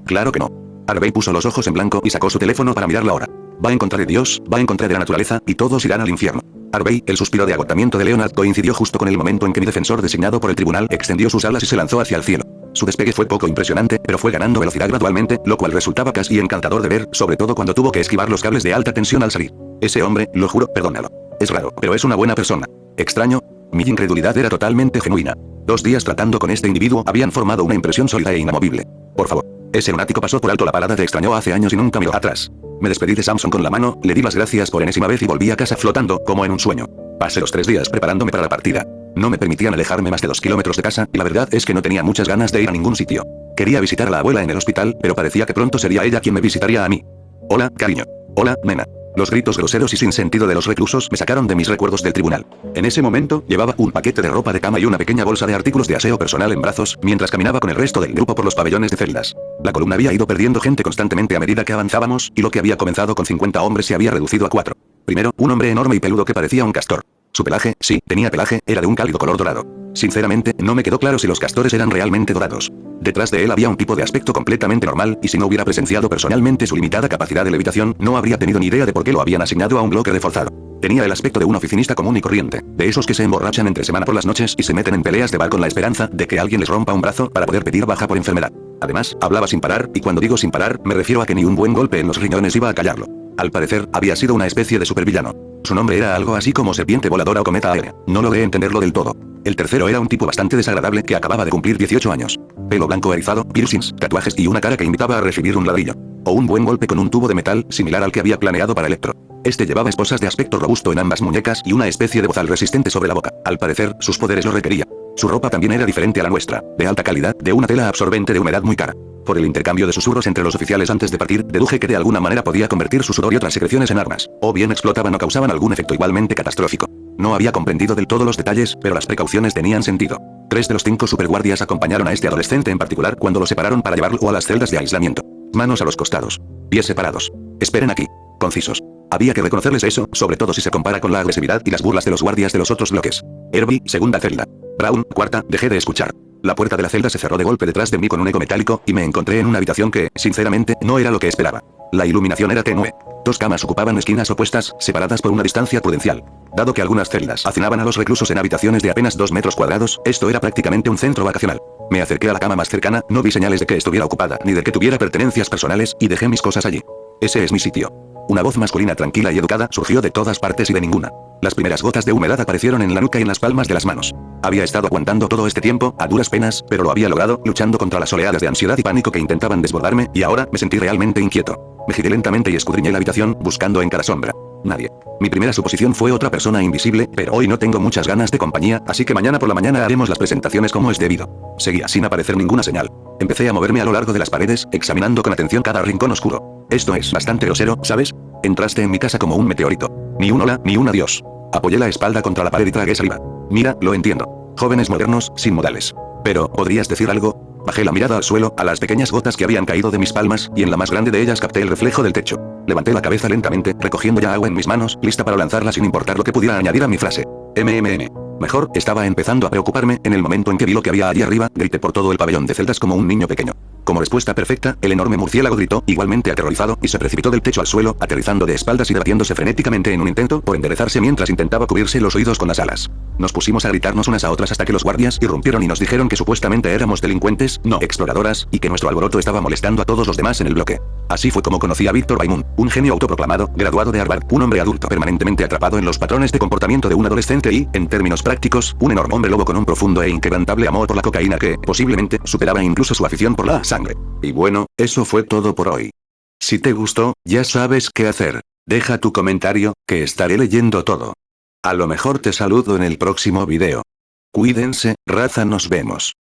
Claro que no. Harvey puso los ojos en blanco y sacó su teléfono para mirar la hora. Va en contra de Dios, va en contra de la naturaleza, y todos irán al infierno. Harvey, el suspiro de agotamiento de Leonard coincidió justo con el momento en que mi defensor designado por el tribunal extendió sus alas y se lanzó hacia el cielo. Su despegue fue poco impresionante, pero fue ganando velocidad gradualmente, lo cual resultaba casi encantador de ver, sobre todo cuando tuvo que esquivar los cables de alta tensión al salir. Ese hombre, lo juro, perdónalo. Es raro, pero es una buena persona. ¿Extraño? Mi incredulidad era totalmente genuina. 2 días tratando con este individuo habían formado una impresión sólida e inamovible. Por favor. Ese lunático pasó por alto la parada de extrañó hace años y nunca miró atrás. Me despedí de Samson con la mano, le di las gracias por enésima vez y volví a casa flotando, como en un sueño. Pasé los 3 días preparándome para la partida. No me permitían alejarme más de 2 kilómetros de casa, y la verdad es que no tenía muchas ganas de ir a ningún sitio. Quería visitar a la abuela en el hospital, pero parecía que pronto sería ella quien me visitaría a mí. Hola, cariño. Hola, nena. Los gritos groseros y sin sentido de los reclusos me sacaron de mis recuerdos del tribunal. En ese momento, llevaba un paquete de ropa de cama y una pequeña bolsa de artículos de aseo personal en brazos, mientras caminaba con el resto del grupo por los pabellones de celdas. La columna había ido perdiendo gente constantemente a medida que avanzábamos, y lo que había comenzado con 50 hombres se había reducido a 4. Primero, un hombre enorme y peludo que parecía un castor. Su pelaje, sí, tenía pelaje, era de un cálido color dorado. Sinceramente, no me quedó claro si los castores eran realmente dorados. Detrás de él había un tipo de aspecto completamente normal, y si no hubiera presenciado personalmente su limitada capacidad de levitación, no habría tenido ni idea de por qué lo habían asignado a un bloque reforzado. Tenía el aspecto de un oficinista común y corriente, de esos que se emborrachan entre semana por las noches y se meten en peleas de bar con la esperanza de que alguien les rompa un brazo para poder pedir baja por enfermedad. Además, hablaba sin parar, y cuando digo sin parar, me refiero a que ni un buen golpe en los riñones iba a callarlo. Al parecer, había sido una especie de supervillano. Su nombre era algo así como serpiente voladora o cometa aérea. No logré entenderlo del todo. El tercero era un tipo bastante desagradable que acababa de cumplir 18 años. Pelo blanco erizado, piercings, tatuajes y una cara que invitaba a recibir un ladrillo. O un buen golpe con un tubo de metal similar al que había planeado para Electro. Este llevaba esposas de aspecto robusto en ambas muñecas y una especie de bozal resistente sobre la boca. Al parecer, sus poderes lo requerían. Su ropa también era diferente a la nuestra, de alta calidad, de una tela absorbente de humedad muy cara. Por el intercambio de susurros entre los oficiales antes de partir, deduje que de alguna manera podía convertir su sudor y otras secreciones en armas, o bien explotaban o causaban algún efecto igualmente catastrófico. No había comprendido del todo los detalles, pero las precauciones tenían sentido. 3 de los 5 superguardias acompañaron a este adolescente en particular cuando lo separaron para llevarlo a las celdas de aislamiento. Manos a los costados. Pies separados. Esperen aquí. Concisos. Había que reconocerles eso, sobre todo si se compara con la agresividad y las burlas de los guardias de los otros bloques. Herbie, segunda celda. Brown, cuarta, dejé de escuchar. La puerta de la celda se cerró de golpe detrás de mí con un eco metálico, y me encontré en una habitación que, sinceramente, no era lo que esperaba. La iluminación era tenue. 2 camas ocupaban esquinas opuestas, separadas por una distancia prudencial. Dado que algunas celdas hacinaban a los reclusos en habitaciones de apenas 2 metros cuadrados, esto era prácticamente un centro vacacional. Me acerqué a la cama más cercana, no vi señales de que estuviera ocupada, ni de que tuviera pertenencias personales, y dejé mis cosas allí. Ese es mi sitio. Una voz masculina tranquila y educada surgió de todas partes y de ninguna. Las primeras gotas de humedad aparecieron en la nuca y en las palmas de las manos. Había estado aguantando todo este tiempo, a duras penas, pero lo había logrado, luchando contra las oleadas de ansiedad y pánico que intentaban desbordarme, y ahora me sentí realmente inquieto. Me giré lentamente y escudriñé la habitación, buscando en cada sombra. Nadie. Mi primera suposición fue otra persona invisible, pero hoy no tengo muchas ganas de compañía, así que mañana por la mañana haremos las presentaciones como es debido. Seguía sin aparecer ninguna señal. Empecé a moverme a lo largo de las paredes, examinando con atención cada rincón oscuro. Esto es bastante grosero, ¿sabes? Entraste en mi casa como un meteorito. Ni un hola, ni un adiós. Apoyé la espalda contra la pared y tragué saliva. Mira, lo entiendo. Jóvenes modernos, sin modales. Pero, ¿podrías decir algo? Bajé la mirada al suelo, a las pequeñas gotas que habían caído de mis palmas, y en la más grande de ellas capté el reflejo del techo. Levanté la cabeza lentamente, recogiendo ya agua en mis manos, lista para lanzarla sin importar lo que pudiera añadir a mi frase. Mejor, estaba empezando a preocuparme, en el momento en que vi lo que había allí arriba, grité por todo el pabellón de celdas como un niño pequeño. Como respuesta perfecta, el enorme murciélago gritó, igualmente aterrorizado, y se precipitó del techo al suelo, aterrizando de espaldas y debatiéndose frenéticamente en un intento por enderezarse mientras intentaba cubrirse los oídos con las alas. Nos pusimos a gritarnos unas a otras hasta que los guardias irrumpieron y nos dijeron que supuestamente éramos delincuentes, no exploradoras, y que nuestro alboroto estaba molestando a todos los demás en el bloque. Así fue como conocí a Víctor Baimun, un genio autoproclamado, graduado de Harvard, un hombre adulto permanentemente atrapado en los patrones de comportamiento de un adolescente y, en términos prácticos, un enorme hombre lobo con un profundo e inquebrantable amor por la cocaína que, posiblemente, superaba incluso su afición por la sangre. Y bueno, eso fue todo por hoy. Si te gustó, ya sabes qué hacer. Deja tu comentario, que estaré leyendo todo. A lo mejor te saludo en el próximo video. Cuídense, raza, nos vemos.